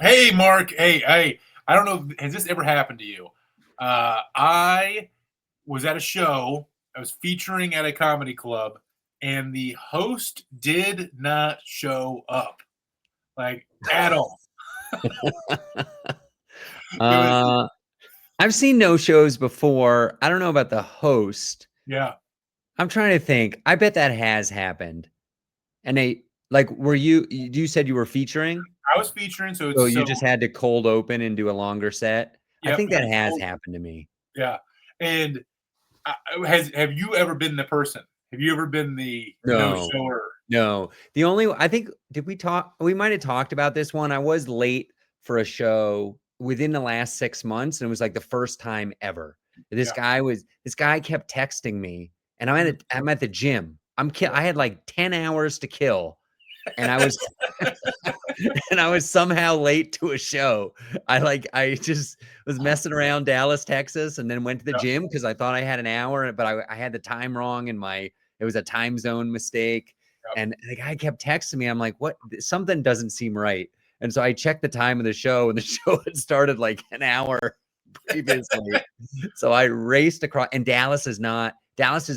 Hey, Mark. Hey, I don't know. Has this ever happened to you? I was at a show. I was featuring at a comedy club, and the host did not show up, like at all. It was, Uh, I've seen no shows before. I don't know about the host. yeah. I'm trying to think. I bet that has happened. And were you said you were featuring? I was featuring, so So it's you so just had to cold open and do a longer set? I yep. think that has happened to me. Yeah, and have you ever been the person? Have you ever been the no No, shower? no. I think, did we talk? We might have talked about this one. I was late for a show within the last 6 months, and it was like the first time ever. Yeah. This guy kept texting me, and Mm. I'm at the gym. Yeah. I had like 10 hours to kill, and I was and I was somehow late to a show. I just was messing around Dallas, Texas, and then went to the Yeah. gym because I thought I had an hour, but I had the time wrong and it was a time zone mistake. Yeah. And the guy kept texting me. I'm like, what? Something doesn't seem right. And so I checked the time of the show, and the show had started like an hour previously. So I raced across, and Dallas is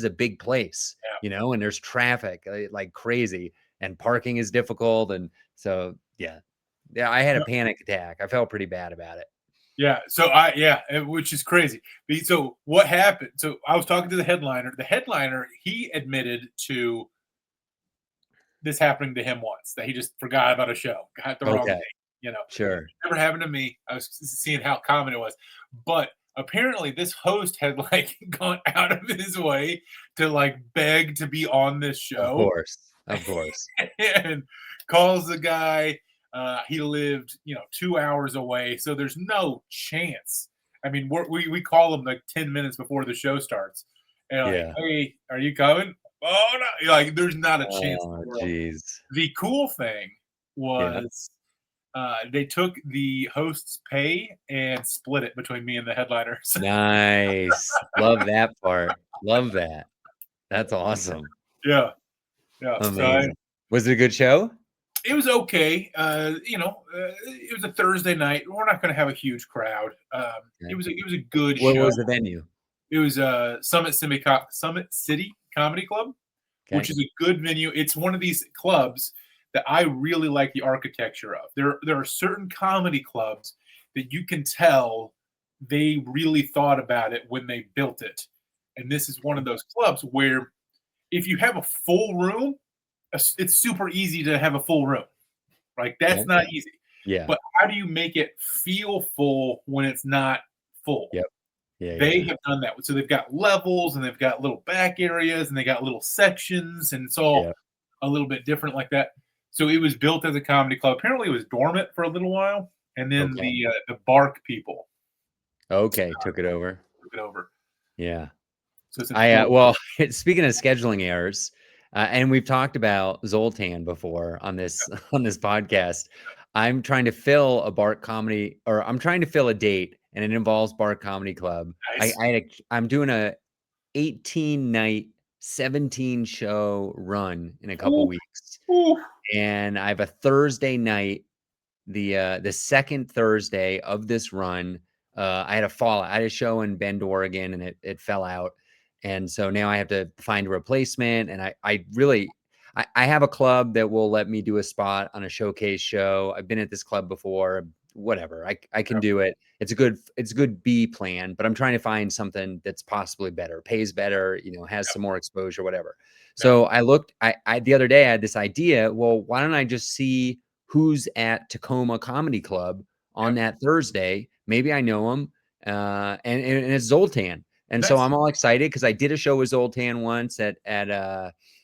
a big place, and there's traffic like crazy, and parking is difficult. And so, yeah, I had a Yeah. panic attack. I felt pretty bad about it. Yeah. Which is crazy. So what happened? So I was talking to the headliner. The headliner, he admitted to this happening to him once, that he just forgot about a show, got the wrong Okay, date. sure. Never happened to me. I was seeing how common it was, but apparently this host had like gone out of his way to like beg to be on this Of show, course. Of course. and calls the guy. He lived, 2 hours away, so there's no chance. I mean, we call him like 10 minutes before the show starts, and like, Yeah. hey, are you coming? Oh no! Like, there's not a chance in Oh, the world. geez. The cool thing Yeah. was they took the host's pay and split it between me and the headliners. Nice. Love that part. Love that. That's awesome. Yeah, yeah. Amazing. Was it a good show? It was okay. It was a Thursday night. We're not going to have a huge crowd. Okay. It was a good What show. was the venue? It was Summit City Comedy Club, which Okay. is a good venue. It's one of these clubs that I really like the architecture of. There are certain comedy clubs that you can tell they really thought about it when they built it. And this is one of those clubs where if you have a full room, it's super easy to have a full room. Like, that's Okay. not easy. Yeah. But how do you make it feel full when it's not full? Yep. Yeah. They Yeah. have done that. So they've got levels, and they've got little back areas, and they got little sections, and it's all Yeah. a little bit different like that. So it was built as a comedy club. Apparently, it was dormant for a little while, and then Okay. the Bark people Okay. Took it over. took it over. Yeah. So it's in Florida. Well, speaking of scheduling errors, and we've talked about Zoltan before on this on this podcast. I'm trying to fill a Bart comedy, or I'm trying to fill a date, and it involves Bart Comedy Club. Nice. I'm doing a 18 night, 17 show run in a couple Ooh, weeks, ooh. and I have a Thursday night, the second Thursday of this run. I had a fallout. I had a show in Bend, Oregon, and it fell out. And so now I have to find a replacement. And I have a club that will let me do a spot on a showcase show. I've been at this club before. Whatever. I can do it. It's a good B plan, but I'm trying to find something that's possibly better, pays better, has some more exposure, whatever. So I the other day I had this idea. Well, why don't I just see who's at Tacoma Comedy Club on that Thursday? Maybe I know him. And it's Zoltan. And so Nice. I'm all excited because I did a show with Zoltan once at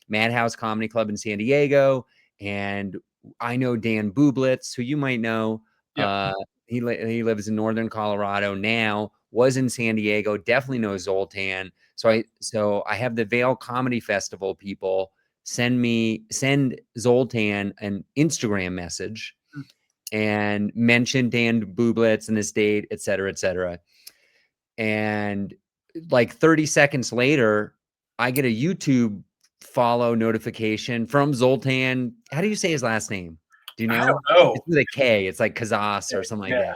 Madhouse Comedy Club in San Diego. And I know Dan Bublitz, who you might know. Yeah. He lives in Northern Colorado now, was in San Diego, definitely knows Zoltan. So I have the Vail Comedy Festival people send Zoltan an Instagram message and mention Dan Bublitz and his date, et cetera, et cetera. And like 30 seconds later, I get a YouTube follow notification from Zoltan. How do you say his last name? Do you I know? don't know. It's with a K. It's like Kazas or something like Yeah.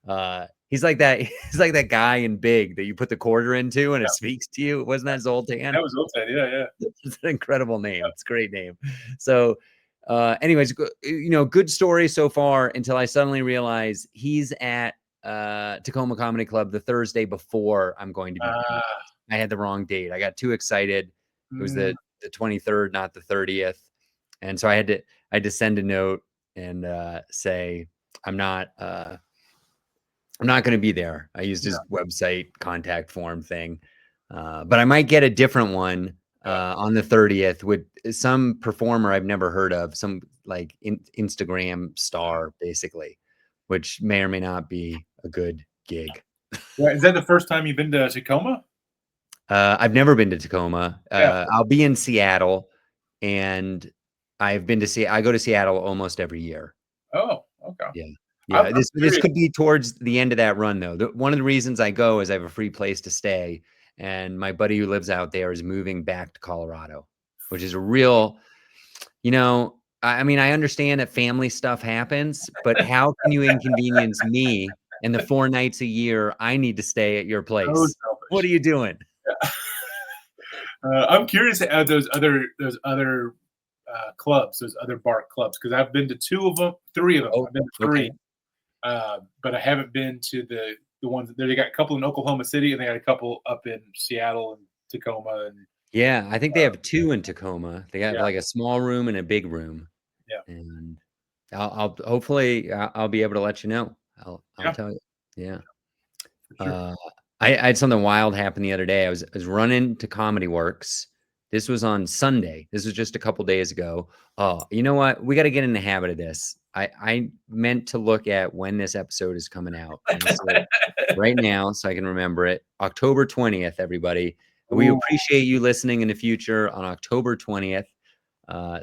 that. He's like that. He's like that guy in Big that you put the quarter into and Yeah. it speaks to you. Wasn't that Zoltan? That was Zoltan. Yeah, yeah. It's an incredible name. It's a great name. So, anyways, good story so far until I suddenly realize he's at Tacoma Comedy Club the Thursday before I'm going to be doing it. I had the wrong date. I got too excited. It was the 23rd, not the 30th. And so I had to send a note and say I'm not going to be there. I used his website contact form thing, but I might get a different one on the 30th with some performer I've never heard of, some like Instagram star, basically, which may or may not be a good gig. Yeah, is that the first time you've been to Tacoma? I've never been to Tacoma. Yeah. I'll be in Seattle, and I've been to I go to Seattle almost every year. Oh, okay. Yeah. I'm Yeah, this curious. could be towards the end of that run, though. One of the reasons I go is I have a free place to stay, and my buddy who lives out there is moving back to Colorado, which is a real, I mean, I understand that family stuff happens, but how can you inconvenience me and the 4 nights a year I need to stay at your So place? What are selfish. you doing? I'm curious at those other clubs, those other bar clubs, because I've been to 2 of them, 3 of them. Oh, I've been to okay. 3, but I haven't been to the ones. They got a couple in Oklahoma City, and they got a couple up in Seattle and Tacoma, and Yeah, I think they have 2 in Tacoma. They have yeah, like a small room and a big room. yeah, And I'll hopefully I'll be able to let you know. I'll yeah, tell you. Yeah. for sure. Uh, I had something wild happen the other day. I was running to Comedy Works. This was on Sunday. This was just a couple days ago. Oh, you know what? We got to get in the habit of this. I meant to look at when this episode is coming out. I'm gonna say it right now so I can remember it. October 20th, everybody. We Ooh, appreciate you listening in the future on October 20th.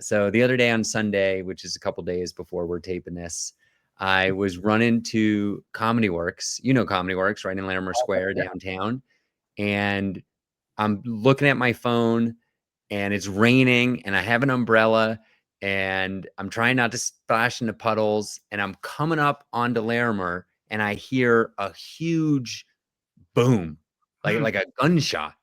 So the other day on Sunday, which is a couple days before we're taping this, I was running to Comedy Works. You know Comedy Works, right in Larimer Square downtown. And I'm looking at my phone and it's raining and I have an umbrella and I'm trying not to splash into puddles and I'm coming up onto Larimer and I hear a huge boom, like a gunshot.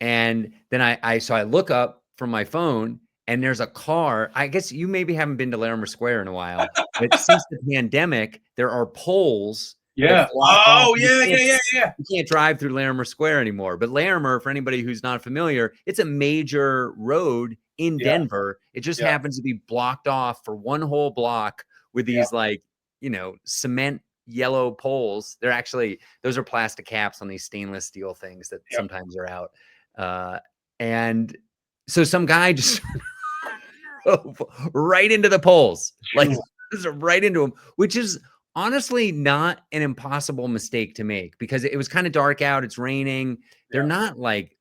And then I look up from my phone and there's a car. I guess you maybe haven't been to Larimer Square in a while, but since the pandemic, there are poles that yeah. block off. Oh, yeah, yeah, yeah, yeah. You can't drive through Larimer Square anymore. But Larimer, for anybody who's not familiar, it's a major road in Yeah, Denver. It just yeah, happens to be blocked off for one whole block with yeah. these cement yellow poles. Those are plastic caps on these stainless steel things that Yep. sometimes are out. And so some guy just drove right into the poles, like just right into them, which is honestly not an impossible mistake to make because it was kind of dark out. It's raining. They're Yeah. not like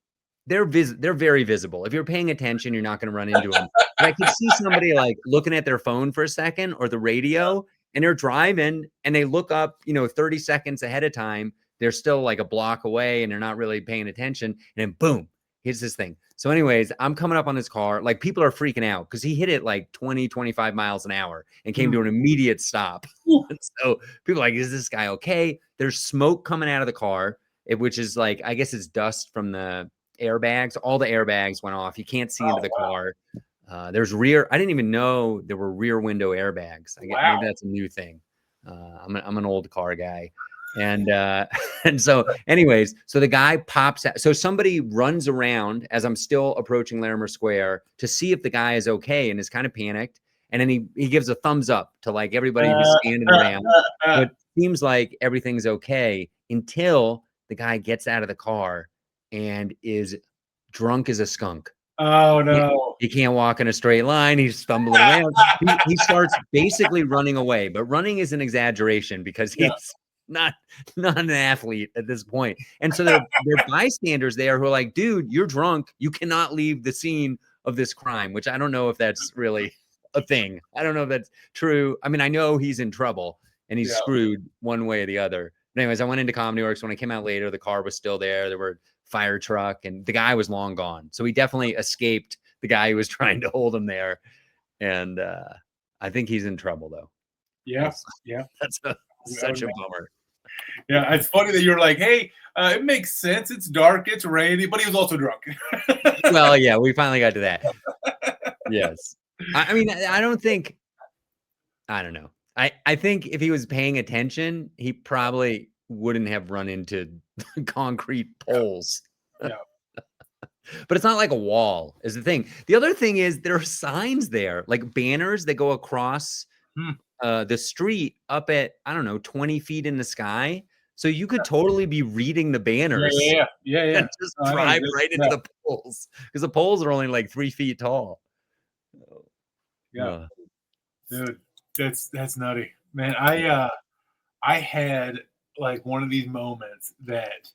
they're very visible. If you're paying attention, you're not going to run into them. But I could see somebody like looking at their phone for a second or the radio and they're driving and they look up, 30 seconds ahead of time. They're still like a block away and they're not really paying attention. And then boom, hits this thing. So anyways, I'm coming up on this car. Like people are freaking out because he hit it like 20, 25 miles an hour and came to an immediate stop. And so people are like, is this guy okay? There's smoke coming out of the car, which is like, I guess it's dust from the airbags. All the airbags went off. You can't see into the car. There's I didn't even know there were rear window airbags. Wow. Maybe that's a new thing. I'm an old car guy. And and so anyways, so the guy pops out. So somebody runs around as I'm still approaching Larimer Square to see if the guy is okay and is kind of panicked. And then he gives a thumbs up to like everybody who's standing around. So it seems like everything's okay until the guy gets out of the car and is drunk as a skunk. Oh, no. He can't walk in a straight line. He's stumbling around. He starts basically running away, but running is an exaggeration because Yeah. he's not an athlete at this point. And so there are bystanders there who are like, dude, you're drunk. You cannot leave the scene of this crime, which I don't know if that's really a thing. I don't know if that's true. I mean, I know he's in trouble and he's Yeah. screwed one way or the other. But anyways, I went into Comedy Works. When I came out later, the car was still there. There were fire truck and the guy was long gone. So he definitely escaped the guy who was trying to hold him there. And I think he's in trouble though. Yeah, yeah. That's such a bummer. Yeah, it's funny that you're like, hey, it makes sense. It's dark, it's rainy, but he was also drunk. Well, yeah, we finally got to that. Yes. I mean, I don't think, I don't know. I think if he was paying attention, he probably wouldn't have run into concrete poles. Yeah. But it's not like a wall is the thing. The other thing is there are signs there, like banners that go across the street up at, I don't know, 20 feet in the sky. So you could totally be reading the banners Yeah. and just drive right into the poles because the poles are only like 3 feet tall. Yeah. Dude, that's nutty. Man, I had like one of these moments that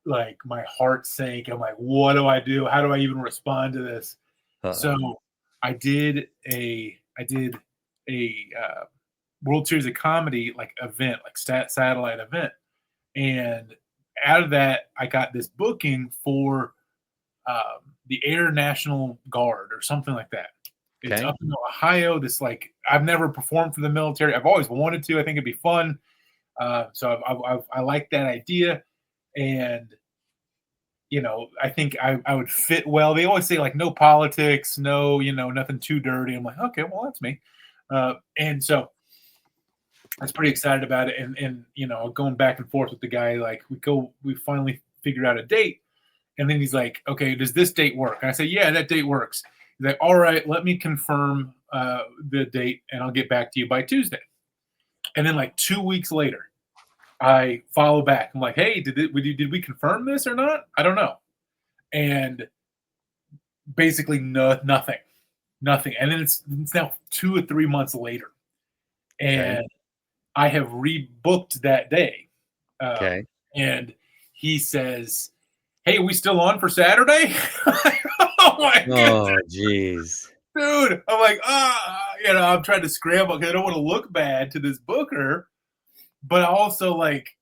like my heart sank. I'm like, what do I do? How do I even respond to this? So I did a World Series of Comedy like event, like satellite event, and out of that I got this booking for the Air National Guard or something like that. It's up in Ohio. This like I've never performed for the military. I've always wanted to. I think it'd be fun. So I like that idea, and I think I would fit well. They always say like no politics, no nothing too dirty. I'm like, okay, well that's me, and so I was pretty excited about it. And going back and forth with the guy, like we finally figured out a date, and then he's like, okay, does this date work? And I say, yeah, that date works. He's like, all right, let me confirm the date, and I'll get back to you by Tuesday. And then like 2 weeks later, I follow back. I'm like, hey, did we confirm this or not? I don't know. And basically nothing. And then it's now 2 or 3 months later, and I have rebooked that day. And he says, hey, we still on for Saturday? Oh my god. Oh, jeez. Dude, I'm like, I'm trying to scramble because I don't want to look bad to this booker, but also like,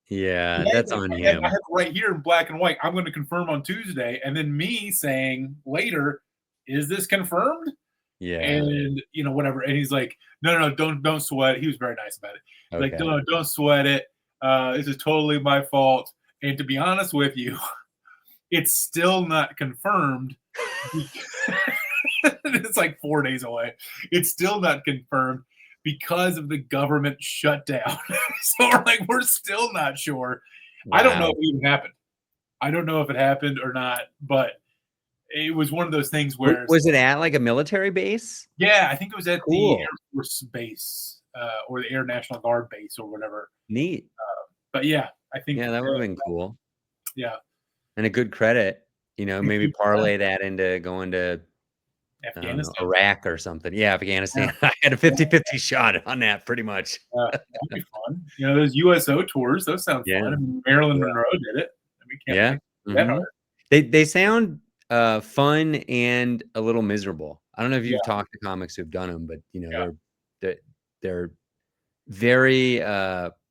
yeah, that's on him. I have right here in black and white. I'm going to confirm on Tuesday, and then me saying later, "Is this confirmed?" Yeah, and whatever. And he's like, "No, don't sweat it." He was very nice about it. Like, don't sweat it. This is totally my fault. And to be honest with you, it's still not confirmed. It's like 4 days away. It's still not confirmed because of the government shutdown. So we're still not sure. Wow. I don't know if it even happened. I don't know if it happened or not, but it was one of those things where was it at like a military base? Yeah, I think it was at the Air Force base or the Air National Guard base or whatever. Neat. But yeah, I think that would have been cool. Yeah. And a good credit, maybe parlay that into going to Afghanistan, Iraq or something. Yeah, Afghanistan. I had a 50-50 shot on that pretty much. That'd be fun. Those USO tours, those sound fun. I mean, Marilyn Monroe did it. We can't make that hard. They sound fun and a little miserable. I don't know if you've talked to comics who've done them, but they're very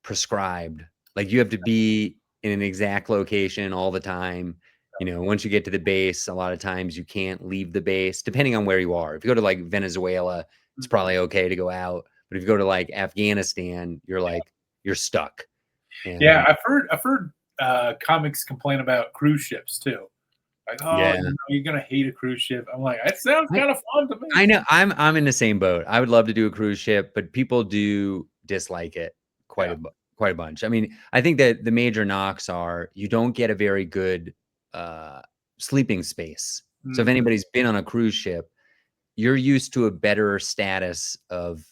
prescribed. Like you have to be in an exact location all the time. Once you get to the base, a lot of times you can't leave the base, depending on where you are. If you go to like Venezuela, it's probably okay to go out. But if you go to like Afghanistan, you're stuck. And, I've heard comics complain about cruise ships too. Like, you're gonna hate a cruise ship. I'm like, it sounds kind of fun to me. I know. I'm in the same boat. I would love to do a cruise ship, but people do dislike it quite a bunch. I mean, I think that the major knocks are you don't get a very good sleeping space. So if anybody's been on a cruise ship, you're used to a better status of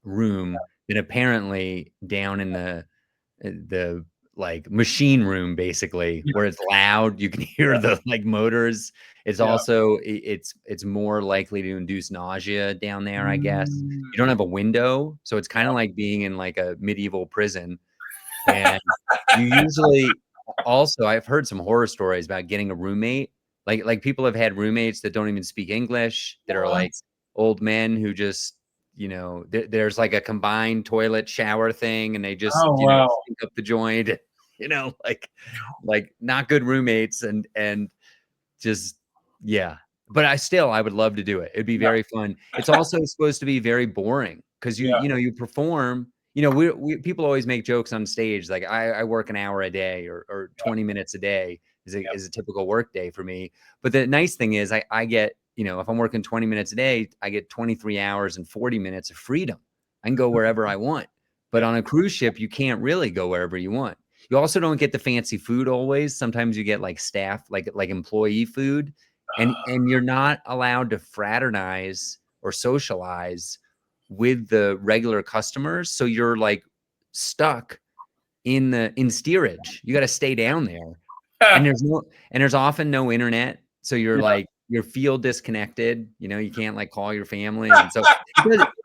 room than apparently down in the like machine room, basically, where it's loud. You can hear the like motors. It's also it's more likely to induce nausea down there, I guess. You don't have a window, so it's kind of like being in like a medieval prison. And you usually also, I've heard some horror stories about getting a roommate. Like people have had roommates that don't even speak English, that are like old men who just, there's like a combined toilet shower thing, and they just stink up the joint, like not good roommates, and just but I would love to do it. It'd be Yeah, very fun. It's also supposed to be very boring because yeah, you perform. We people always make jokes on stage like I work an hour a day or 20 minutes a day yeah, is a typical work day for me. But the nice thing is I get, if I'm working 20 minutes a day, I get 23 hours and 40 minutes of freedom. I can go wherever I want. But yeah. on a cruise ship, you can't really go wherever you want. You also don't get the fancy food always. Sometimes you get like staff, like employee food, and you're not allowed to fraternize or socialize with the regular customers. So you're like stuck in steerage. You got to stay down there. And there's often no internet. So you feel disconnected. You can't like call your family. And so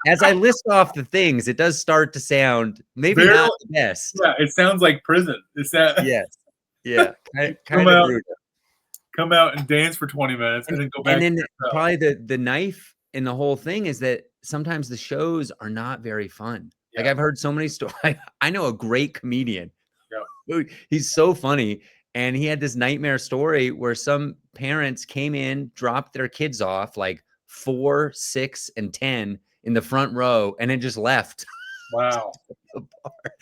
as I list off the things, it does start to sound maybe Very, not the best. yeah, it sounds like prison. Is that Yes. Yeah. come Kind of out, brutal. come out and dance for 20 minutes and then go back And to then your cell. probably the knife in the whole thing is that sometimes the shows are not very fun. Like Yeah, I've heard so many stories. I know a great comedian. yeah. He's so funny. And he had this nightmare story where some parents came in, dropped their kids off like 4, 6, and 10 in the front row, and then just left. Wow.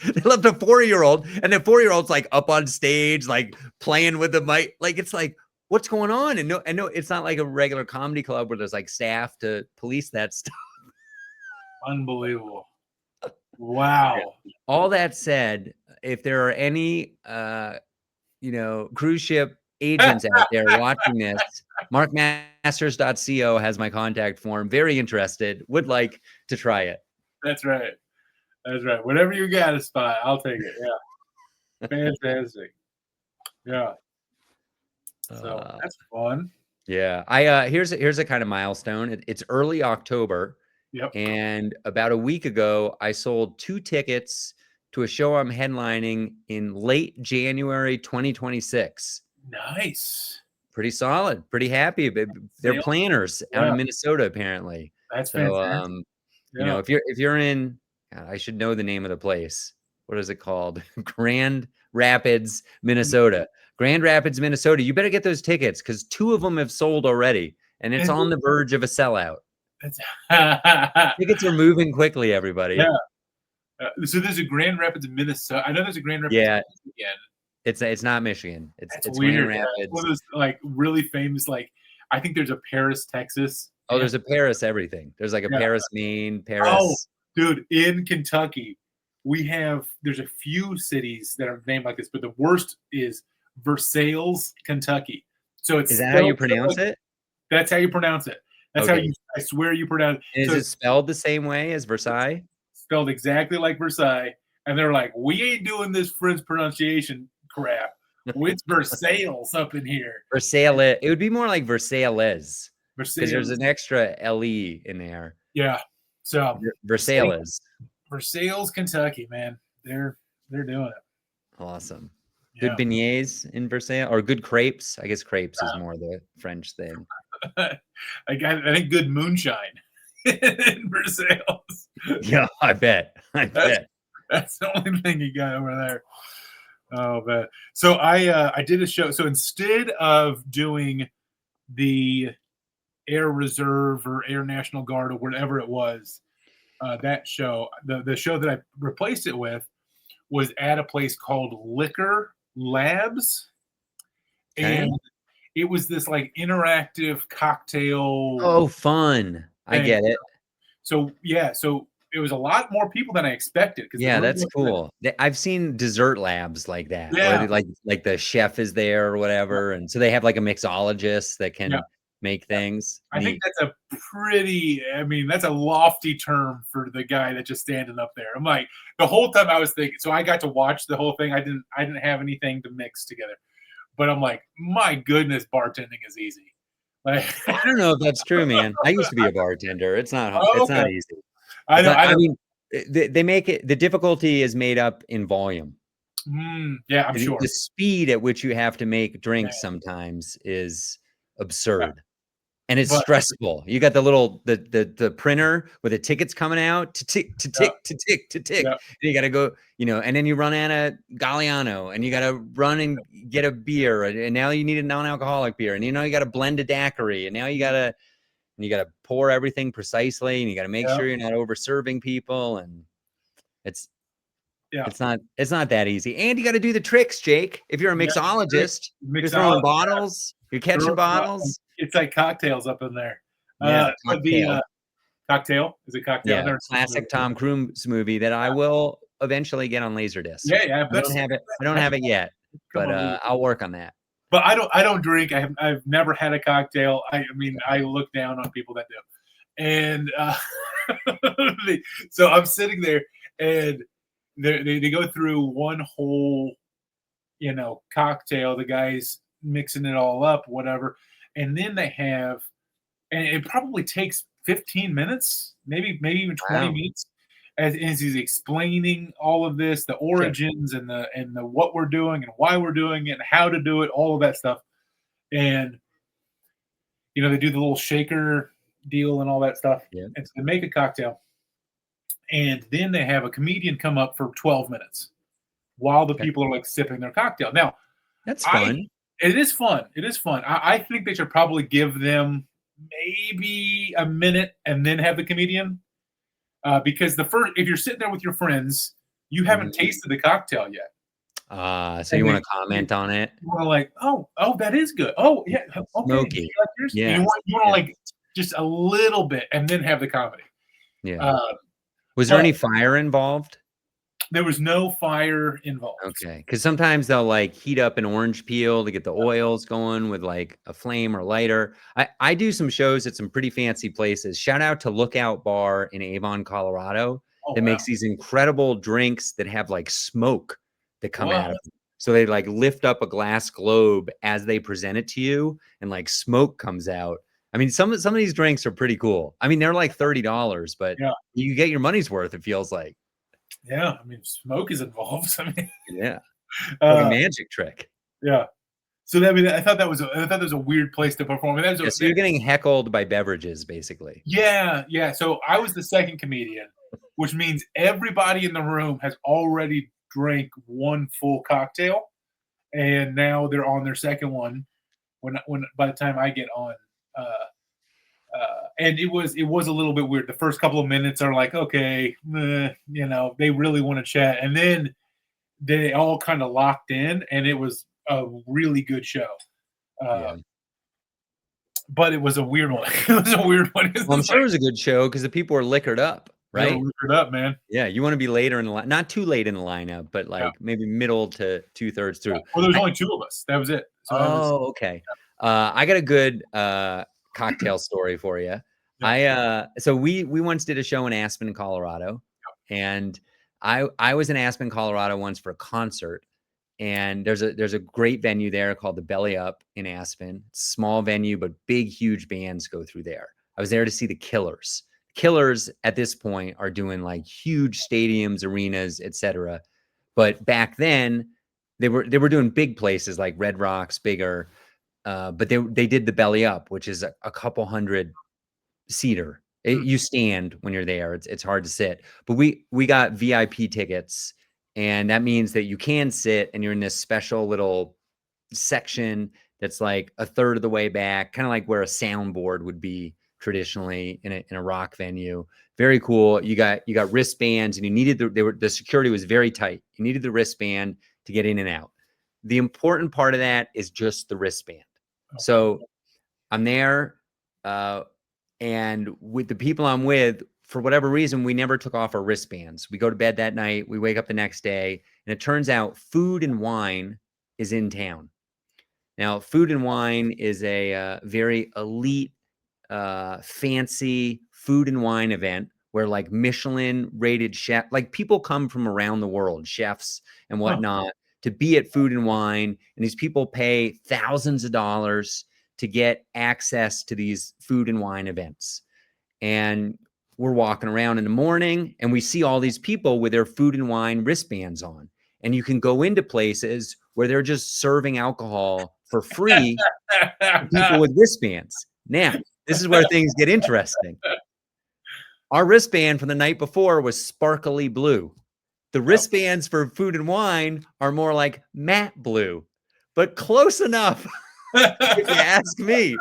They left a 4-year-old, and the 4-year-old's like up on stage, like playing with the mic. Like it's like, what's going on? And no, it's not like a regular comedy club where there's like staff to police that stuff. Unbelievable. Wow. All that said, if there are any cruise ship agents out there watching this, markmasters.co has my contact form. Very interested, would like to try it. That's right. That's right. Whatever you got a spot, I'll take it. Yeah. Fantastic. Yeah. So that's fun. Yeah. I here's a kind of milestone. It's early October. Yep. And about a week ago, I sold 2 tickets to a show I'm headlining in late January 2026. Nice. Pretty solid. Pretty happy. They're planners out in Minnesota, apparently. That's So, fantastic. Yeah. if you're in, God, I should know the name of the place. What is it called? Grand Rapids, Minnesota. Grand Rapids, Minnesota. You better get those tickets because 2 of them have sold already, and it's on the verge of a sellout. Tickets are moving quickly, everybody. Yeah. So there's a Grand Rapids, Minnesota. I know there's a Grand Rapids, Michigan. It's not Michigan. It's weird. Grand Rapids. One of those like really famous. Like I think there's a Paris, Texas. Oh, there's a Paris everything. There's like a Paris, Maine, Paris. Oh, dude, in Kentucky, there's a few cities that are named like this, but the worst is Versailles, Kentucky. So is that how you pronounce it? That's how you pronounce it. That's how I swear you pronounce it. Is it spelled the same way as Versailles? Spelled exactly like Versailles. And they're like, we ain't doing this French pronunciation crap. It's Versailles up in here. Versailles. It would be more like Versailles. Because there's an extra LE in there. Yeah. So Versailles. Versailles, Kentucky, man. They're doing it. Awesome. Good beignets in Versailles, or good crepes. I guess crepes is more the French thing. I think good moonshine in Versailles. Yeah, I bet. That's the only thing you got over there. Oh man. So I did a show. So instead of doing the Air Reserve or Air National Guard or whatever it was, that show, the show that I replaced it with was at a place called Liquor Labs. Okay. And it was this like interactive cocktail. Oh, fun. I get it. So it was a lot more people than I expected. Yeah, that's cool. I've seen dessert labs like that. Yeah. Where like the chef is there or whatever. And so they have like a mixologist that can make things. I think that's that's a lofty term for the guy that's just standing up there. I'm like, the whole time I was thinking, so I got to watch the whole thing. I didn't have anything to mix together. But I'm like, my goodness, bartending is easy. Like, I don't know if that's true, man. I used to be a bartender. It's not not easy. I mean, they make it. The difficulty is made up in volume. Yeah, I'm sure. The speed at which you have to make drinks sometimes is absurd. And it's But stressful. You got the little the printer with the tickets coming out to tick to yeah, tick to tick to tick. yeah, And you got to go, and then you run out of Galliano, and you got to run and get a beer, and now you need a non-alcoholic beer, and you got to blend a daiquiri, and now you got to pour everything precisely, and you got to make yeah, sure you're not over serving people, and it's yeah, it's not that easy. And you got to do the tricks, Jake. If you're a yeah. mixologist, you're throwing Mixology, bottles, you're catching bottles. it's like cocktails up in there. Yeah, But the cocktail. cocktail is it cocktail? I've Yeah, never seen the movie. classic Tom Cruise movie that I will eventually get on Laserdisc. Yeah, yeah, I don't have it. I don't have it yet, come but on. I'll work on that. But I don't drink. I've never had a cocktail. I mean, I look down on people that do. And so I'm sitting there, and they go through one whole, cocktail. The guy's mixing it all up, whatever, and then they have, and it probably takes 15 minutes, maybe even 20 Wow. minutes, as he's explaining all of this, the Sure. origins and the what we're doing and why we're doing it and how to do it, all of that stuff. And they do the little shaker deal and all that stuff. Yeah. And so they make a cocktail. And then they have a comedian come up for 12 minutes while the Okay. people are like sipping their cocktail. Now, That's fun. it is fun. It is fun. I think they should probably give them maybe a minute and then have the comedian. Because if you're sitting there with your friends, you haven't tasted the cocktail yet. So you want to comment on it? You want to like, oh, that is good. Oh, yeah, okay. Smoky. You like yours? Yeah. You want to like just a little bit and then have the comedy. Yeah. Was there any fire involved? There was no fire involved. Okay, because sometimes they'll like heat up an orange peel to get the oils going with like a flame or lighter. I do some shows at some pretty fancy places. Shout out to Lookout Bar in Avon, Colorado, that makes these incredible drinks that have like smoke that come out of them. So they like lift up a glass globe as they present it to you, and like smoke comes out. I mean, some of these drinks are pretty cool. I mean, they're like $30, but you get your money's worth, it feels like. Yeah, I mean, smoke is involved. I mean, yeah, like a magic trick. Yeah. So I thought that was a weird place to perform. So you're getting heckled by beverages, basically. Yeah, yeah. So I was the second comedian, which means everybody in the room has already drank one full cocktail, and now they're on their second one. When by the time I get on, and it was a little bit weird. The first couple of minutes are like, okay, they really want to chat, and then they all kind of locked in, and it was a really good show. But it was a weird one. It was a weird one. Well, I'm sure it was a good show because the people were liquored up, right? They were liquored up, man. Yeah, you want to be later in the line, not too late in the lineup, but like maybe middle to 2/3 through. Well, there was only two of us. That was it. So okay. I got a good cocktail story for you. So we once did a show in Aspen, Colorado, and I was in Aspen, Colorado once for a concert, and there's a great venue there called the Belly Up in Aspen. Small venue, but big, huge bands go through there. I was there to see the Killers. Killers at this point are doing like huge stadiums, arenas, etc. But back then they were doing big places like Red Rocks, bigger. But they did the Belly Up, which is a couple hundred seater. You stand when you're there. It's hard to sit. But we got VIP tickets, and that means that you can sit, and you're in this special little section that's like a third of the way back, kind of like where a soundboard would be traditionally in a rock venue. Very cool. You got wristbands, and you needed the security was very tight. You needed the wristband to get in and out. The important part of that is just the wristband. So I'm there, and with the people I'm with, for whatever reason, we never took off our wristbands. We go to bed that night. We wake up the next day, and it turns out Food and Wine is in town. Now, Food and Wine is a very elite, fancy food and wine event where like Michelin rated chef, like people come from around the world, chefs and whatnot, to be at Food and Wine. And these people pay thousands of dollars to get access to these food and wine events. And we're walking around in the morning, and we see all these people with their Food and Wine wristbands on. And you can go into places where they're just serving alcohol for free to people with wristbands. Now, This is where things get interesting. Our wristband from the night before was sparkly blue. The wristbands for food and wine are more like matte blue, but close enough if you ask me.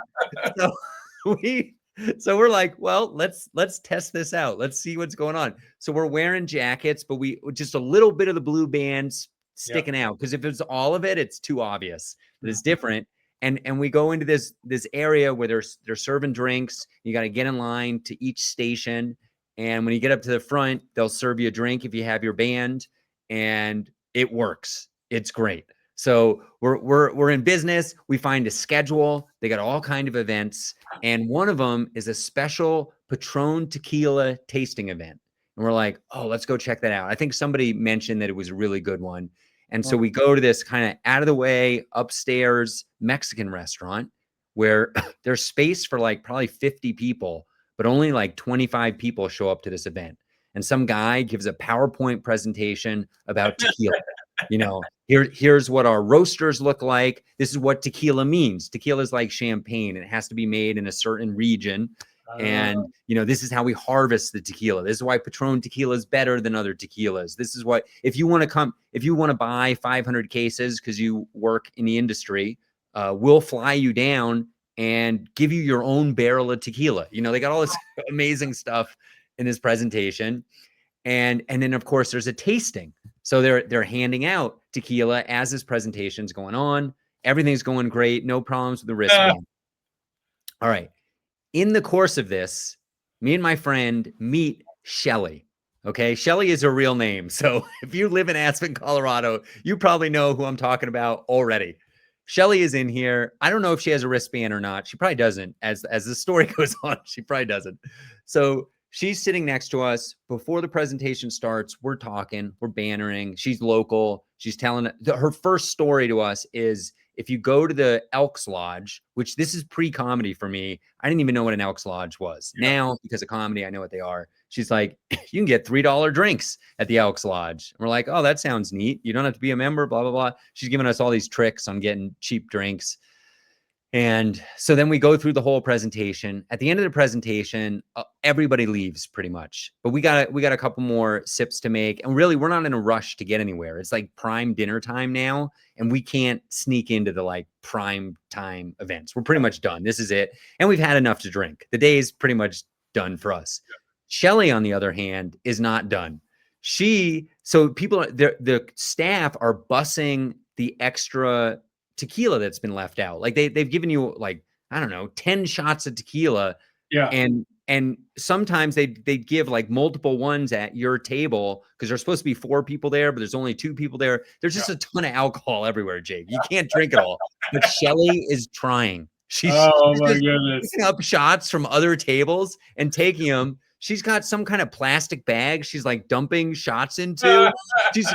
So we're like, well, let's test this out. Let's see what's going on. So we're wearing jackets, but we just a little bit of the blue bands sticking out, because if it's all of it, it's too obvious that it's different. And we go into this area where they're serving drinks. You got to get in line to each station. And when you get up to the front, they'll serve you a drink if you have your band, and it works. It's great. So we're in business. We find a schedule. They got all kind of events, and one of them is a special Patron tequila tasting event. And we're like, oh, let's go check that out. I think somebody mentioned that it was a really good one. And so we go to this kind of out of the way upstairs Mexican restaurant where there's space for like probably 50 people, but only like 25 people show up to this event. And some guy gives a PowerPoint presentation about tequila. Here's what our roasters look like. This is what tequila means. Tequila is like champagne. It has to be made in a certain region. And, this is how we harvest the tequila. This is why Patron tequila is better than other tequilas. This is what, if you want to buy 500 cases because you work in the industry, we'll fly you down and give you your own barrel of tequila. They got all this amazing stuff in this presentation. And then of course there's a tasting. So they're handing out tequila as this presentation's going on. Everything's going great. No problems with the wristband. All right. In the course of this, me and my friend meet Shelly. Okay. Shelly is her real name. So if you live in Aspen, Colorado, you probably know who I'm talking about already. Shelly is in here. I don't know if she has a wristband or not. She probably doesn't. As the story goes on, she probably doesn't. So she's sitting next to us. Before the presentation starts, we're talking, we're bantering. She's local. She's telling her first story to us is, if you go to the Elks Lodge, which this is pre-comedy for me, I didn't even know what an Elks Lodge was. Yeah. Now, because of comedy, I know what they are. She's like, you can get $3 drinks at the Elks Lodge. And we're like, oh, that sounds neat. You don't have to be a member, blah, blah, blah. She's giving us all these tricks on getting cheap drinks. And so then we go through the whole presentation. At the end of the presentation, everybody leaves pretty much. But we got a couple more sips to make. And really, we're not in a rush to get anywhere. It's like prime dinner time now. And we can't sneak into the like prime time events. We're pretty much done. This is it. And we've had enough to drink. The day is pretty much done for us. Yeah. Shelly, on the other hand, is not done. So people, the staff are bussing the extra tequila that's been left out. Like they've given you like, I don't know, 10 shots of tequila. Yeah. And sometimes they give like multiple ones at your table because there's supposed to be 4 people there, but there's only 2 people there. There's just a ton of alcohol everywhere, Jake. You can't drink it all. But Shelly is trying. She's my goodness, picking up shots from other tables and taking them. She's got some kind of plastic bag she's like dumping shots into. She's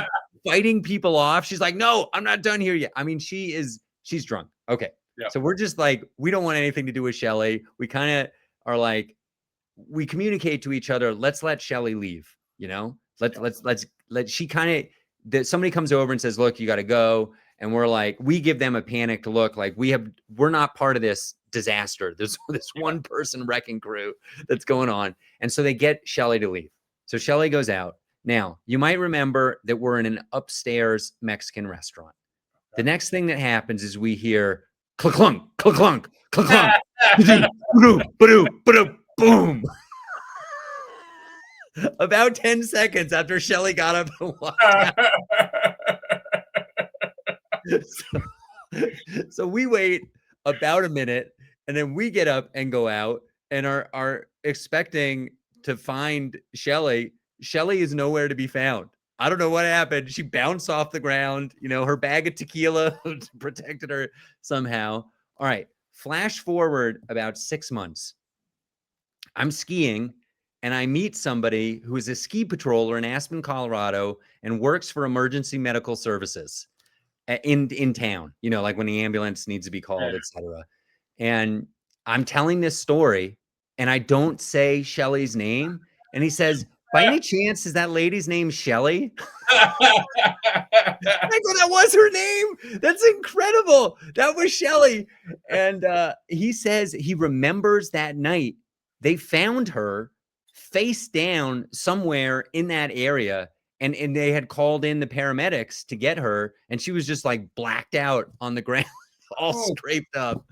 fighting people off. She's like, no, I'm not done here yet. I mean, she's drunk. Okay. Yeah. So we're just like, we don't want anything to do with Shelly. We kind of are like, we communicate to each other. Let's let Shelly leave, let's she kind of, somebody comes over and says, look, you got to go. And we're like, we give them a panicked look. Like we're not part of this disaster. There's this one person wrecking crew that's going on. And so they get Shelly to leave. So Shelly goes out. Now, you might remember that we're in an upstairs Mexican restaurant. The next thing that happens is we hear clunk, clunk, clunk, clunk, boom. About 10 seconds after Shelly got up and walked out. So we wait about a minute, and then we get up and go out and are expecting to find Shelly. Shelly is nowhere to be found. I don't know what happened. She bounced off the ground. Her bag of tequila protected her somehow. All right. Flash forward about 6 months. I'm skiing and I meet somebody who is a ski patroller in Aspen, Colorado, and works for emergency medical services in town, like when the ambulance needs to be called, etc. And I'm telling this story and I don't say Shelly's name. And he says, By any chance, is that lady's name Shelly? I thought that was her name. That's incredible. That was Shelly. And he says he remembers that night they found her face down somewhere in that area. And they had called in the paramedics to get her. And she was just like blacked out on the ground, all scraped up.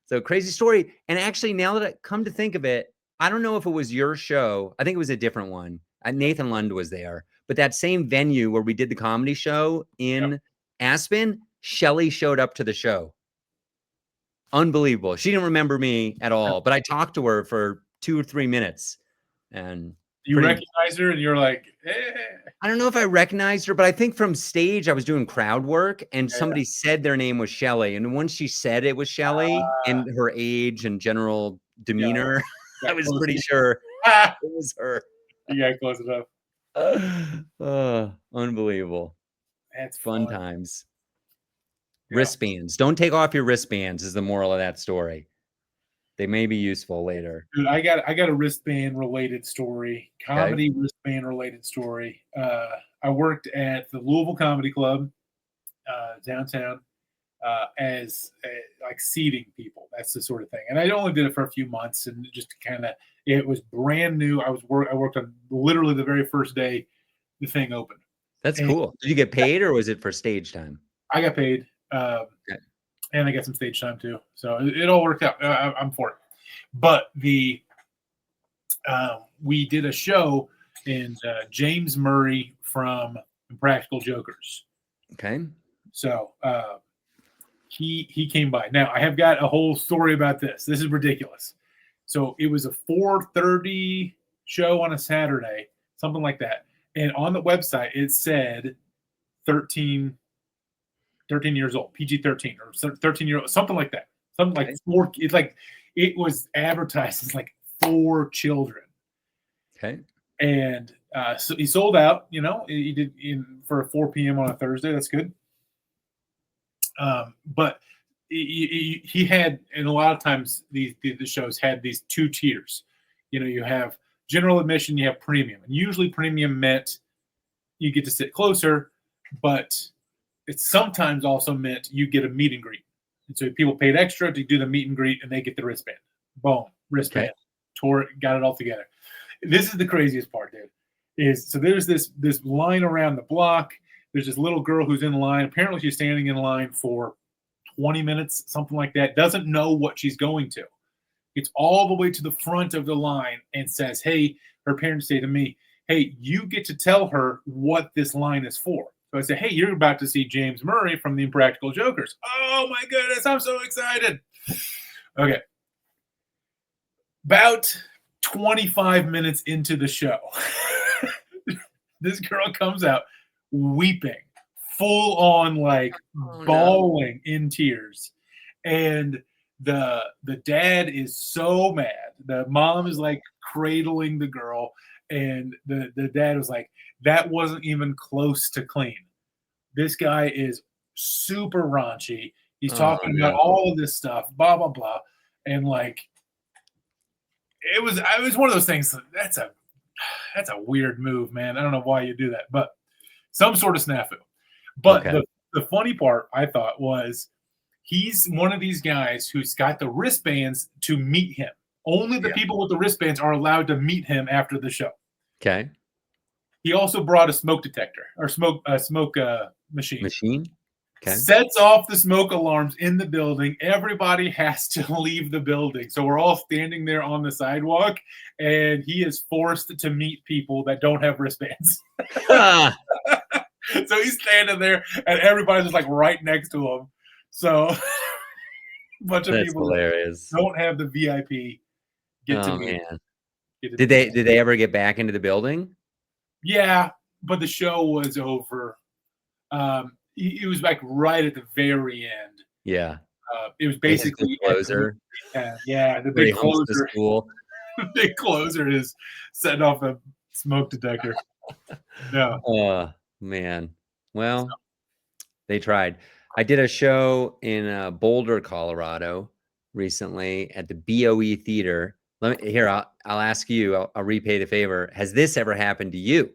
So crazy story. And actually, now that I come to think of it, I don't know if it was your show. I think it was a different one. Nathan Lund was there. But that same venue where we did the comedy show in Aspen, Shelly showed up to the show. Unbelievable. She didn't remember me at all, but I talked to her for 2 or 3 minutes. And you recognize her and you're like, eh. I don't know if I recognized her, but I think from stage I was doing crowd work and somebody said their name was Shelly. And once she said it was Shelly and her age and general demeanor, I was pretty sure it was her. You got close enough. Unbelievable. That's fun times. Wristbands. Don't take off your wristbands is the moral of that story. They may be useful later. Dude, I got a wristband related story, comedy wristband related story. I worked at the Louisville Comedy Club downtown as like seating people. That's the sort of thing. And I only did it for a few months, and just kind of it was brand new. I worked on literally the very first day the thing opened. That's cool. Did you get paid or was it for stage time? I got paid. And I got some stage time too. So it all worked out. I'm for it. But we did a show and James Murray from Impractical Jokers. Okay. So he came by. Now I have got a whole story about this. This is ridiculous. So it was a 4:30 show on a Saturday, something like that. And on the website it said 13 years old, PG-13 or 13-year-old, something like that. Something like four. It's like it was advertised as like 4 children. Okay. And so he sold out. You know, he did for 4 p.m. on a Thursday. That's good. But he had, and a lot of times the shows had these 2 tiers. You know, you have general admission, you have premium, and usually premium meant you get to sit closer, but it sometimes also meant you get a meet and greet. And so people paid extra to do the meet and greet, and they get the wristband. Boom, wristband. Okay. Tore it, got it all together. This is the craziest part, dude. Is so there's this line around the block. There's this little girl who's in line. Apparently, she's standing in line for 20 minutes, something like that. Doesn't know what she's going to. It's all the way to the front of the line and says, "Hey," her parents say to me, "Hey, you get to tell her what this line is for." So I say, "Hey, you're about to see James Murray from the Impractical Jokers." Oh my goodness, I'm so excited. Okay. About 25 minutes into the show, this girl comes out weeping, full on like bawling in tears. And the dad is so mad. The mom is like cradling the girl, and the dad was like, "That wasn't even close to clean. This guy is super raunchy. He's talking about all of this stuff, blah blah blah." And like it was one of those things. That's a weird move, man. I don't know why you do that, but some sort of snafu. But the funny part I thought was he's one of these guys who's got the wristbands to meet him. Only the people with the wristbands are allowed to meet him after the show. Okay. He also brought a smoke detector or smoke machine. Okay. Sets off the smoke alarms in the building. Everybody has to leave the building. So we're all standing there on the sidewalk, and he is forced to meet people that don't have wristbands. So he's standing there, and everybody's just like right next to him. So a bunch of people hilarious. Don't have the VIP get to meet. Man. Did they ever get back into the building? Yeah, but the show was over. It was like right at the very end. Yeah. It was basically the closer. The big closer. The big closer is setting off the smoke detector. Yeah. Oh man. Well, they tried. I did a show in Boulder, Colorado recently at the BOE Theater. I'll ask you. I'll repay the favor. Has this ever happened to you?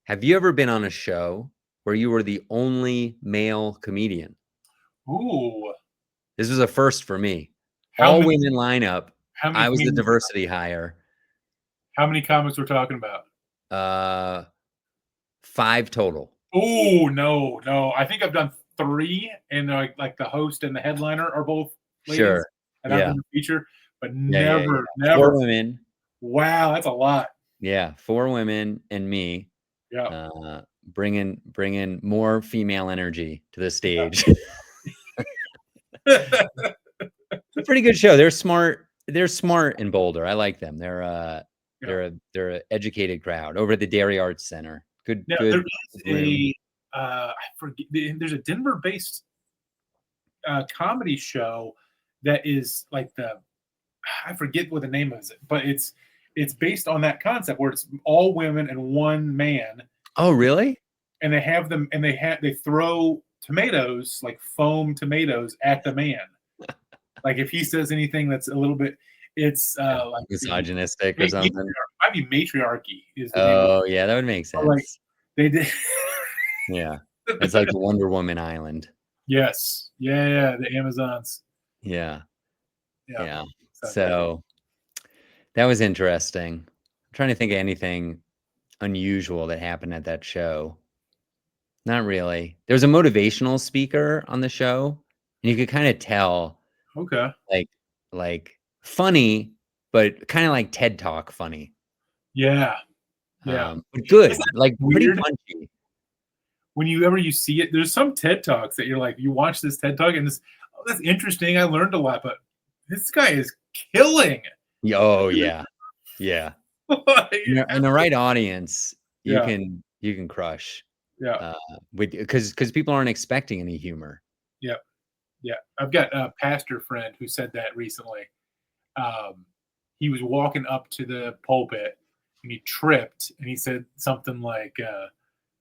Have you ever been on a show where you were the only male comedian? Ooh. This was a first for me. How All many women lineup. how many I was the comedians diversity hire. how many comics we're talking about? 5 total. Oh, no, no. I think I've done 3, and like the host and the headliner are both ladies, Sure. and I've Yeah. done the feature, but Yeah. never, 4 never. women. Wow, that's a lot. Yeah, 4 women and me. Yeah. Bringing more female energy to the stage. Yeah. It's a pretty good show. They're smart. They're smart in Boulder. I like them. Yeah. They're an educated crowd over at the Dairy Arts Center. Good Now, there good is room. I forget, there's a Denver-based comedy show that is like I forget what the name is, but it's based on that concept where it's all women and one man, Oh, really? and they have them, and they throw tomatoes, like foam tomatoes, at the man. Like if he says anything that's a little bit, it's Yeah, like misogynistic or something. might be matriarchy is the name of it. Oh, yeah, that would make Like sense. they did. Yeah. It's like the Wonder Woman Island. Yes. Yeah, yeah, the Amazons. Yeah. Yeah. Yeah. So, So that was interesting. I'm trying to think of anything unusual that happened at that show. Not really. There was a motivational speaker on the show, and you could kind of tell, okay. like, funny, but kind of like TED Talk funny. Yeah. Yeah. But Isn't good, that like pretty weird punchy. when you see it? There's some TED Talks that you're like, you watch this TED Talk and oh, that's interesting. I learned a lot, but this guy is killing. Oh yeah, yeah. In the right audience, you Yeah. can crush. Yeah. Because people aren't expecting any humor. Yeah. Yeah. I've got a pastor friend who said that recently. He was walking up to the pulpit and he tripped and he said something like,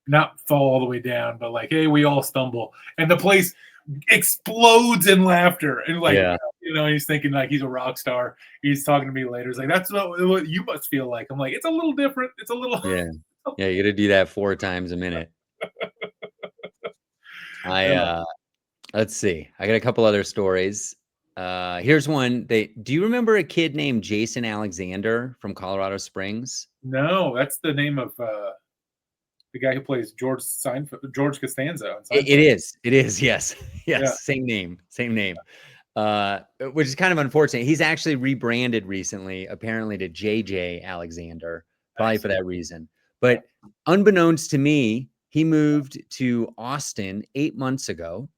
not fall all the way down, but like, hey, we all stumble. And the place explodes in laughter. And like, Yeah, he's thinking like he's a rock star. He's talking to me later. He's like, that's what you must feel like. I'm like, it's a little different. It's a little. yeah, yeah. You got to do that 4 times a minute. Let's see. I got a couple other stories. Here's one. Do you remember a kid named Jason Alexander from Colorado Springs? No, that's the name of the guy who plays George Costanza on It Seinfeld. is. It is. Yes. Yeah. Yes. Same name. Same name. Which is kind of unfortunate. He's actually rebranded recently, apparently to JJ Alexander, probably Nice. for that reason. Yeah. But unbeknownst to me, he moved to Austin 8 months ago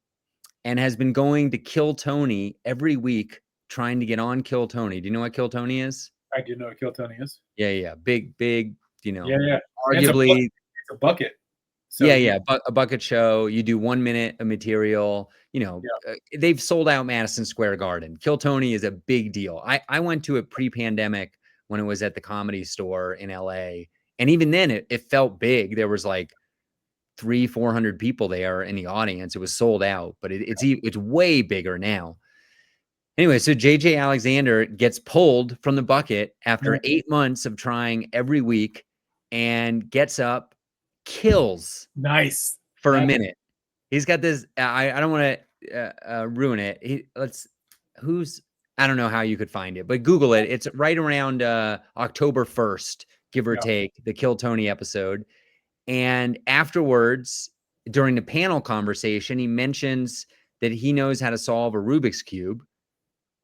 and has been going to Kill Tony every week, trying to get on Kill Tony. Do you know what Kill Tony is? I do know what Kill Tony is. Yeah, yeah. Big, Yeah, yeah. And arguably. it's a bucket. So Yeah, yeah, a bucket show. You do 1 minute of material. yeah. They've sold out Madison Square Garden. Kill Tony is a big deal. I went to it pre-pandemic when it was at the Comedy Store in LA, and even then, it felt big. There was like 300-400 people there in the audience. It was sold out, but it's way bigger now. Anyway, so JJ Alexander gets pulled from the bucket after 8 months of trying every week, and gets up, kills Nice. for a minute. He's got this. I don't want to ruin it. I don't know how you could find it, but Google it. It's right around October 1st, give or take, the Kill Tony episode. And afterwards, during the panel conversation, he mentions that he knows how to solve a Rubik's Cube.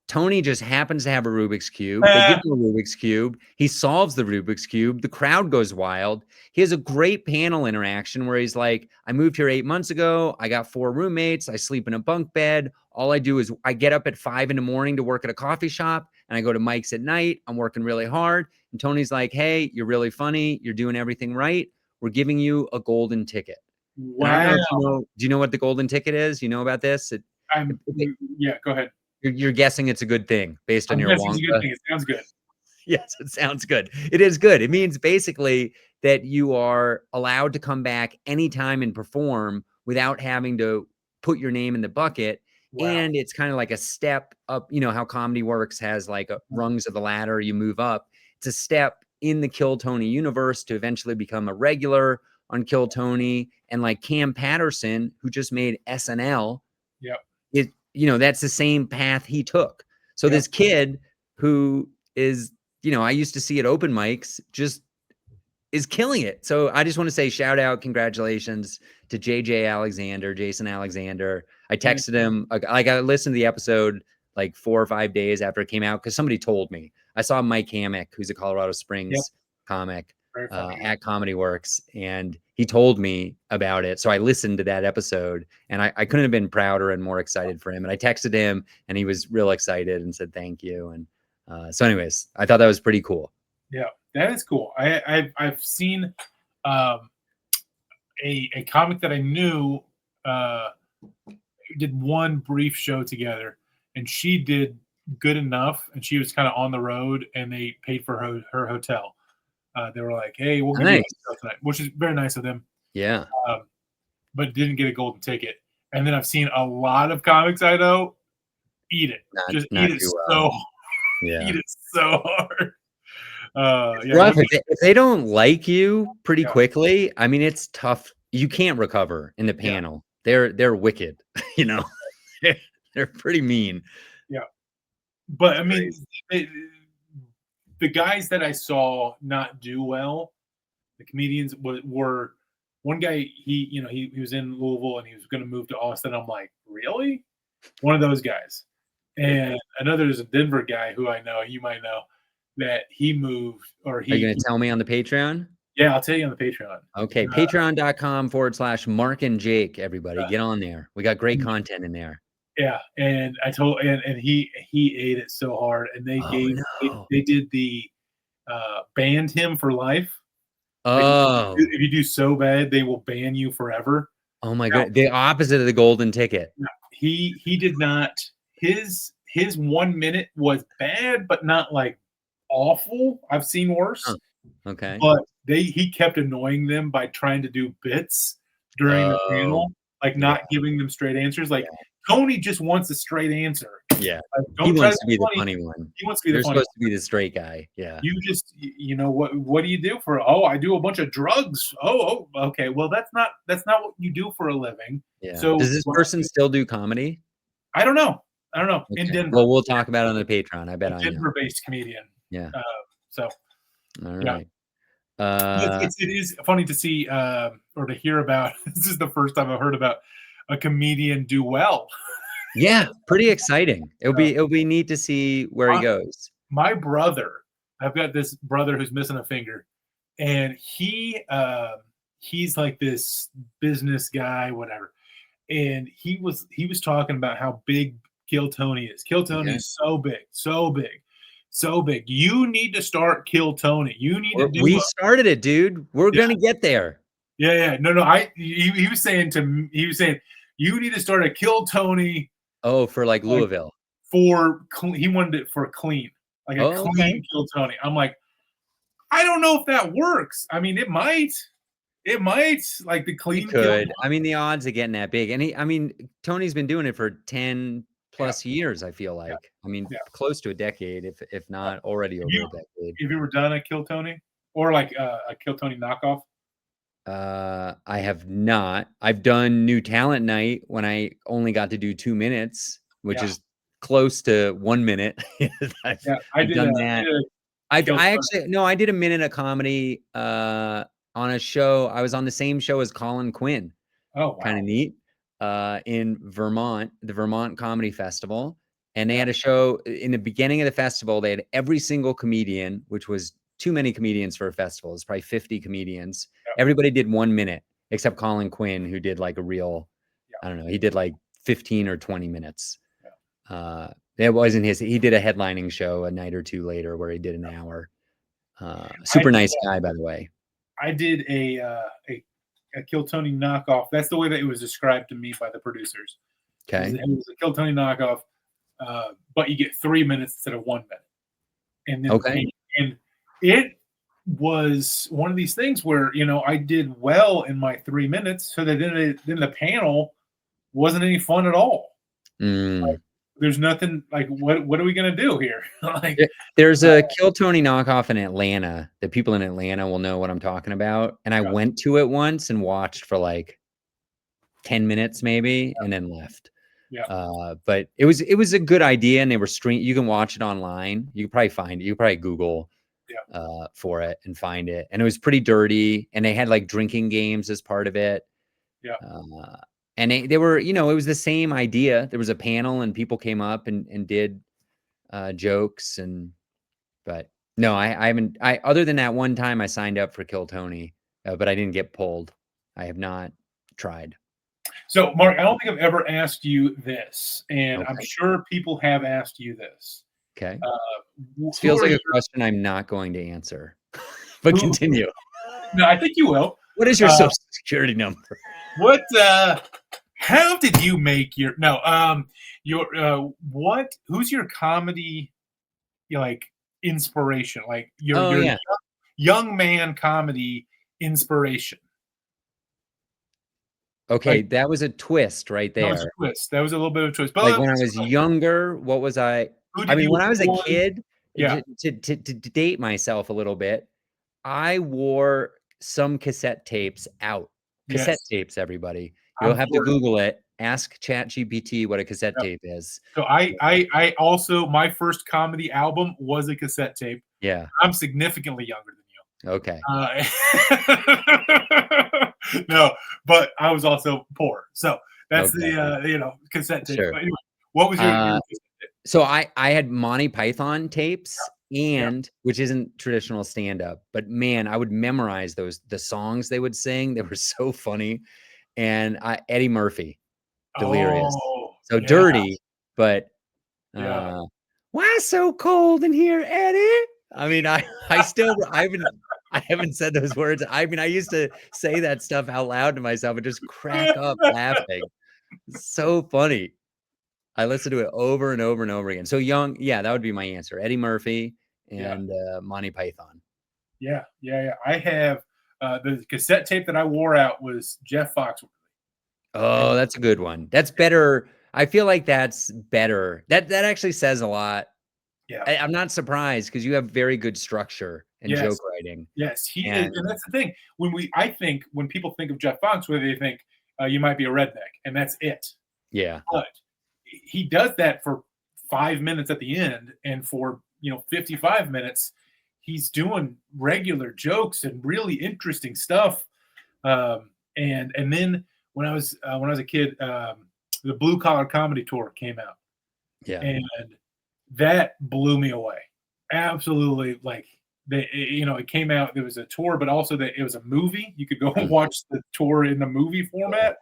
Tony just happens to have a Rubik's Cube. They give him a Rubik's Cube. He solves the Rubik's Cube. The crowd goes wild. He has a great panel interaction where he's like, I moved here 8 months ago. I got 4 roommates. I sleep in a bunk bed. All I do is I get up at 5 a.m. to work at a coffee shop, and I go to Mike's at night. I'm working really hard. And Tony's like, hey, you're really funny. You're doing everything right. We're giving you a golden ticket. And I don't know if you know. Do you know what the golden ticket is? You know about this? Yeah, go ahead. You're guessing it's a good thing based on your It's a good Wonka. thing. It sounds good. Yes, it sounds good. It is good. It means basically that you are allowed to come back anytime and perform without having to put your name in the bucket. Wow. and it's kind of like a step up. You know how Comedy Works has like rungs of the ladder, you move up. It's a step in the Kill Tony universe to eventually become a regular on Kill Tony. And like Cam Patterson, who just made SNL, Yep. That's the same path he took. So Yep. this kid who is, I used to see at open mics, just is killing it. So I just want to say shout out, congratulations to Jason Alexander. I texted him, like I listened to the episode like 4 or 5 days after it came out because somebody told me. I saw Mike Hammock, who's a Colorado Springs comic at Comedy Works, and he told me about it. So I listened to that episode, and I couldn't have been prouder and more excited for him. And I texted him, and he was real excited and said thank you. And so anyways, I thought that was pretty cool. Yeah, that is cool. I've seen a comic that I knew did one brief show together, and she did good enough, and she was kind of on the road, and they paid for her hotel. They were like, "Hey, we'll give you a hotel tonight," which is very nice of them. Yeah, but didn't get a golden ticket. And then I've seen a lot of comics I know eat it, eat it so hard. Rough. If they don't like you pretty quickly, I mean, it's tough. You can't recover in the panel. They're wicked. They're pretty mean. Yeah, but I mean, the guys that I saw not do well, the comedians were one guy. He was in Louisville and he was going to move to Austin. I'm like, really? One of those guys. And another is a Denver guy who I know, you might know, that he moved or he. Are you going to tell me on the Patreon? Yeah, I'll tell you on the Patreon. Okay, patreon.com/Mark and Jake. Everybody, get on there. We got great content in there. Yeah, and I told, and he ate it so hard, and they they did the banned him for life. Oh, like, if you do so bad, they will ban you forever. Oh my god, the opposite of the golden ticket. He did not. His 1 minute was bad, but not like awful. I've seen worse. Okay, but he kept annoying them by trying to do bits during the panel, like not giving them straight answers. Like Tony just wants a straight answer. Yeah, like, he wants to be the funny one. He wants to be You're the funny supposed to be the straight guy. Yeah. You just, what do you do for? Oh, I do a bunch of drugs. Oh, okay. Well, that's not what you do for a living. Yeah. So does this person still do comedy? I don't know. Okay. In Denver. Well, we'll talk about it on the Patreon. I bet I know. Denver-based comedian. Yeah. So. All right. It is funny to see or to hear about. This is the first time I've heard about a comedian do well. Yeah, pretty exciting. It'll be neat to see where he goes. My brother, I've got this brother who's missing a finger, and he's like this business guy, whatever. And he was talking about how big Kill Tony is. Kill Tony is so big, so big. So big. You need to start Kill Tony. You need to do. We started it, dude. We're gonna get there. Yeah. No. He was saying you need to start a Kill Tony. Oh, for like Louisville. He wanted it for clean, like a clean Kill Tony. I'm like, I don't know if that works. I mean, it might. Like the clean. It could. I mean, the odds of getting that big, and Tony's been doing it for 10 plus years. I feel like. I mean, close to a decade, if not already over a decade. Have you ever done a Kill Tony or like a Kill Tony knockoff? I have not. I've done New Talent Night when I only got to do 2 minutes, which is close to 1 minute. I've done that. I did a minute of comedy on a show. I was on the same show as Colin Quinn. Oh, wow. Kind of neat. In Vermont, the Vermont Comedy Festival. And they had a show in the beginning of the festival. They had every single comedian, which was too many comedians for a festival. It's probably 50 comedians. Everybody did 1 minute, except Colin Quinn, who did like a real, I don't know, he did like 15 or 20 minutes. It wasn't he did a headlining show a night or two later where he did an hour. Super nice guy, by the way. I did a Kill Tony knockoff. That's the way that it was described to me by the producers. Okay. It was a Kill Tony knockoff, but you get 3 minutes instead of 1 minute. And then, and it was one of these things where, I did well in my 3 minutes, so that then the panel wasn't any fun at all. Mm. There's nothing like what are we gonna do here? Like, There's a Kill Tony knockoff in Atlanta. The people in Atlanta will know what I'm talking about. And I yeah, went to it once and watched for like 10 minutes maybe and then left. yeah, But it was a good idea, and they were you can watch it online. You can probably find it. You can probably Google yeah, for it and find it. And it was pretty dirty, and they had like drinking games as part of it. yeah. Uh, and they were, it was the same idea. There was a panel and people came up and did jokes but no, I haven't. Other than that one time I signed up for Kill Tony, but I didn't get pulled. I have not tried. So, Mark, I don't think I've ever asked you this, and I'm Okay. sure people have asked you this. Okay. This Who feels are like your a question I'm not going to answer. But who? continue. No, I think you will. What is your Uh, social security number? what? How did you make your what? Who's your comedy like inspiration? Like Oh your yeah. young man comedy inspiration. Okay, Like that was a twist right that was a there. twist. That was a little bit of a twist. But Like when I was younger, what was who I did mean, you when I was a avoid? kid, Yeah. to date myself a little bit, I wore some cassette tapes out. Cassette Yes. tapes, everybody. You'll I'm have to for it. Google it. Ask ChatGPT what a cassette Yeah. tape is. So I also my first comedy album was a cassette tape. Yeah. I'm significantly younger than you. Okay. No, but I was also poor. So that's Okay. the cassette tape. Sure. But anyway, what was your Uh, cassette tape? so I had Monty Python tapes Yeah. which isn't traditional stand-up, but man, I would memorize the songs they would sing. They were so funny. And Eddie Murphy, Delirious. Oh, So yeah, dirty, but yeah. why so cold in here, Eddie? I mean, I haven't said those words. I mean, I used to say that stuff out loud to myself and just crack up laughing. So funny. I listened to it over and over and over again. So young, yeah, that would be my answer. Eddie Murphy Yeah, and Monty Python. yeah, yeah, yeah. I have the cassette tape that I wore out was Jeff Foxworthy. Oh, that's a good one. That's better. I feel like that's better. That actually says a lot. Yeah. I'm not surprised because you have very good structure and Yes. joke writing. Yes, he is, And and that's the thing. I think when people think of Jeff Foxworthy, they think you might be a redneck, and that's it. yeah, But he does that for 5 minutes at the end, and for 55 minutes, he's doing regular jokes and really interesting stuff. And then when I was a kid, the Blue Collar Comedy Tour came out, yeah. and that blew me away. Absolutely, like it came out. There was a tour, but also that it was a movie. You could go and Mhm. watch the tour in the movie format.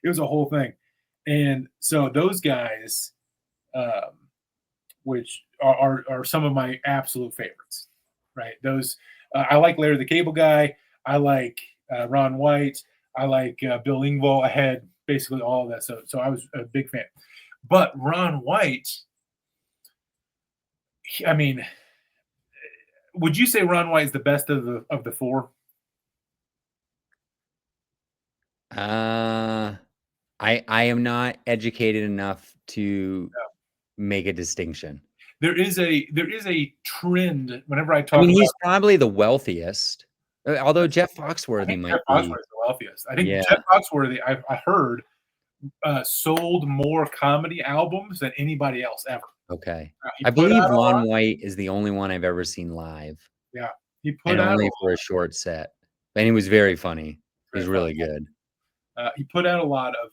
It was a whole thing, and so those guys, um, which are some of my absolute favorites, right? Those I like Larry the Cable Guy. I like Ron White. I like Bill Engvall. I had basically all of that, so I was a big fan. But Ron White, I mean, would you say Ron White is the best of the four? Uh, I am not educated enough to No. make a distinction. There is a trend whenever I I talk mean, about. he's probably the wealthiest, although Jeff I Foxworthy think Jeff might Foxworthy be. is the wealthiest. I think Yeah. Jeff Foxworthy, I heard, sold more comedy albums than anybody else ever. Okay. He I put believe out a Ron lot. White is the only one I've ever seen live, Yeah, he and put out a only lot. for a short set. And he was very funny. He's Very funny. really good. He put out a lot of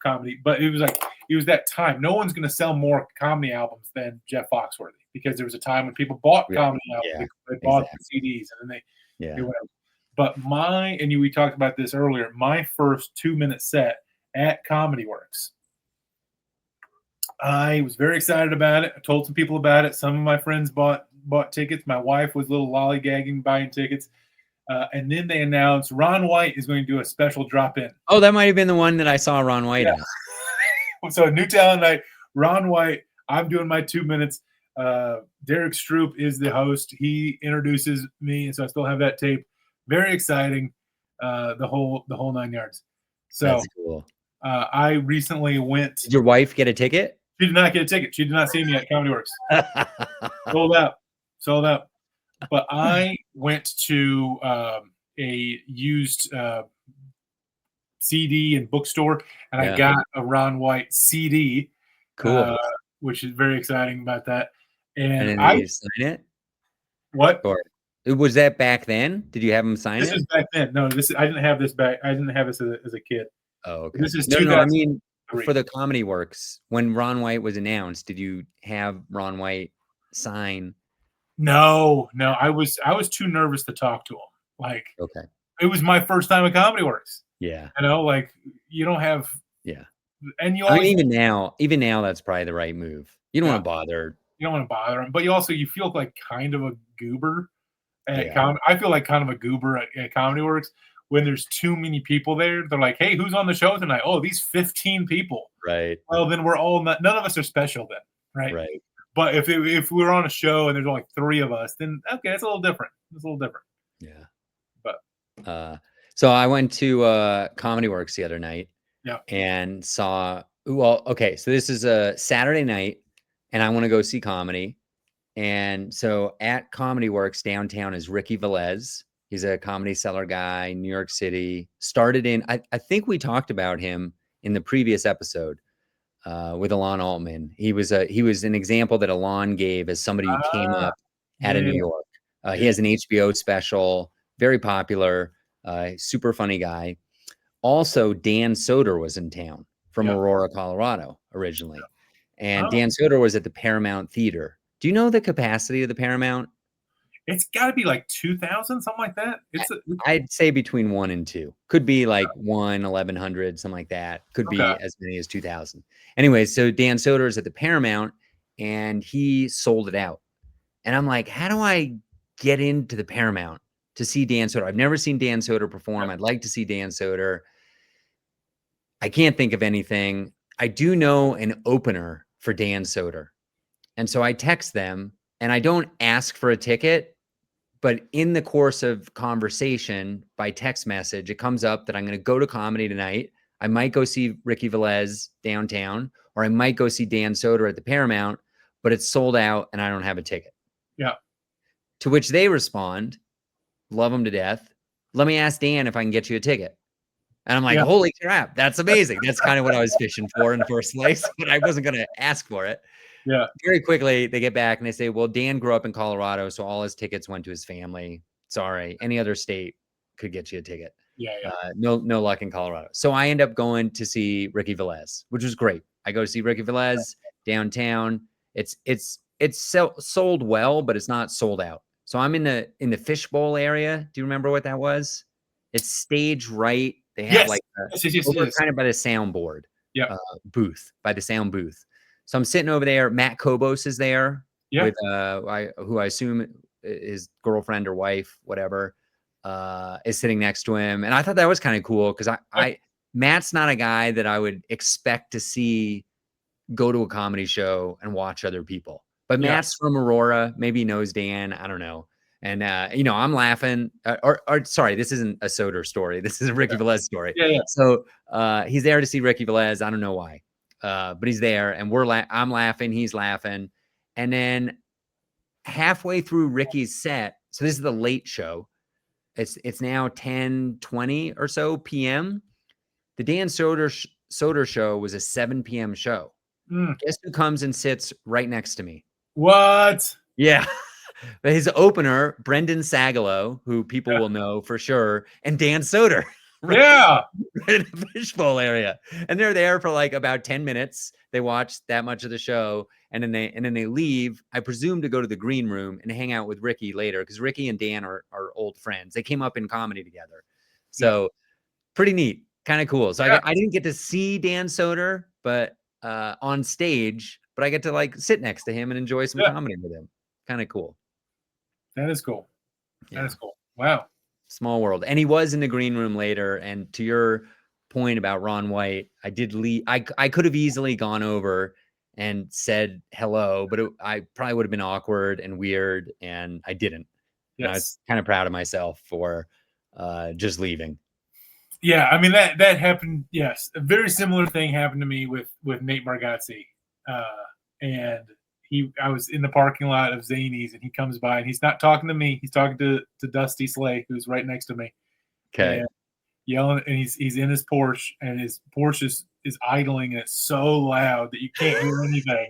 comedy, but it was like it was that time. No one's going to sell more comedy albums than Jeff Foxworthy because there was a time when people bought Yeah. comedy albums. Yeah. They bought Exactly. the CDs and then they Yeah. went. But we talked about this earlier. My first 2 minute set at Comedy Works, I was very excited about it. I told some people about it. Some of my friends bought tickets. My wife was a little lollygagging buying tickets. And then they announced Ron White is going to do a special drop in. Oh, that might have been the one that I saw Ron White Yeah. in. So New Talent Night, Ron White. I'm doing my 2 minutes. Derek Stroop is the host. He introduces me, and so I still have that tape. Very exciting. The whole 9 yards. So That's cool. I recently went. Did your wife get a ticket? She did not get a ticket. She did not see me at Comedy Works. Sold out. Sold out. But I went to a used CD and bookstore, and I Yeah. got a Ron White CD, Cool. which is very exciting about that. And And then I did you sign it? what? Or was that back then? Did you have him sign This it? is back then. No, this I didn't have this back. I didn't have this as a kid. Oh, okay. This is No, no, I mean 2003. for the Comedy Works, when Ron White was announced, did you have Ron White sign? No, I was too nervous to talk to him. Like Okay. it was my first time at Comedy Works. Yeah. You know, like you don't have, Yeah. and you I mean, always even now, that's probably the right move. You don't yeah, want to bother. you don't want to bother him, but you feel like kind of a goober at Yeah. I feel like kind of a goober at Comedy Works when there's too many people there. They're like, "Hey, who's on the show tonight?" Oh, these 15 people. Right. Well, then we're all none of us are special then, right? Right. But if we're on a show and there's only 3 of us, then okay, it's a little different. It's a little different. Yeah. But So I went to Comedy Works the other night yeah, and saw. Well, okay. So this is a Saturday night, and I want to go see comedy. And so at Comedy Works downtown is Ricky Valez. He's a Comedy Cellar guy, New York City. Started in, I think we talked about him in the previous episode with Alon Altman. He was an example that Alon gave as somebody who came ah, up out of yeah, New York. He yeah, has an HBO special, very popular, super funny guy. Also, Dan Soder was in town from yeah. Aurora, Colorado, originally. And Oh, Dan Soder was at the Paramount Theater. Do you know the capacity of the Paramount? it's got to be like 2,000, something like that. I'd say between 1 and 2. Could be like 1,100, something like that. Could Okay. be as many as 2,000. Anyway, so Dan Soder is at the Paramount, and he sold it out. And I'm like, how do I get into the Paramount to see Dan Soder? I've never seen Dan Soder perform. I'd like to see Dan Soder. I can't think of anything. I do know an opener for Dan Soder. And so I text them, and I don't ask for a ticket, but in the course of conversation by text message, it comes up that I'm going to go to comedy tonight. I might go see Ricky Velez downtown, or I might go see Dan Soder at the Paramount, but it's sold out and I don't have a ticket. Yeah. To which they respond, love them to death. Let me ask Dan if I can get you a ticket. And I'm like, Yeah. holy crap, that's amazing. That's kind of what I was fishing for in the first place, but I wasn't going to ask for it. Yeah. Very quickly, they get back and they say, well, Dan grew up in Colorado, so all his tickets went to his family. Sorry, any other state could get you a ticket. Yeah. Yeah. No luck in Colorado. So I end up going to see Ricky Velez, which was great. I go see Ricky Velez downtown. It's sold well, but it's not sold out. So I'm in the fishbowl area. Do you remember what that was? It's stage right. They have Yes. like Yes. over kind of by the soundboard Yeah. booth, by the sound booth. So I'm sitting over there. Matt Kobos is there Yeah. with who I assume his girlfriend or wife, whatever, is sitting next to him. And I thought that was kind of cool because Matt's not a guy that I would expect to see go to a comedy show and watch other people. But Yeah. Matt's from Aurora, maybe he knows Dan, I don't know. And I'm laughing. Or sorry, this isn't a Soder story. This is a Ricky Velez story. Yeah. So he's there to see Ricky Velez. I don't know why, but he's there, and I'm laughing. He's laughing, and then halfway through Ricky's set. So this is the late show. It's now 10:20 or so p.m. The Dan Soder show was a 7 p.m. show. Mm. Guess who comes and sits right next to me? What? Yeah. But his opener, Brendan Sagalow, who people will know for sure, and Dan Soder. Right, Yeah. right in the fishbowl area. And they're there for like about 10 minutes. They watch that much of the show, and then they leave, I presume, to go to the green room and hang out with Ricky later, because Ricky and Dan are old friends. They came up in comedy together. So pretty neat, kind of cool. So I didn't get to see Dan Soder, but on stage, but I get to like sit next to him and enjoy some comedy with him. Kind of cool. That is cool. Yeah. That is cool. Wow. Small world. And he was in the green room later. And to your point about Ron White, I did leave. I could have easily gone over and said hello, but I probably would have been awkward and weird, and I didn't. Yes. And I was kind of proud of myself for just leaving. Yeah, I mean that happened. Yes, a very similar thing happened to me with Nate Bargatze, and I was in the parking lot of Zany's, and he comes by, and he's not talking to me. He's talking to Dusty Slay, who's right next to me, Okay. and yelling. And he's in his Porsche, and his Porsche is idling, and it's so loud that you can't hear anything.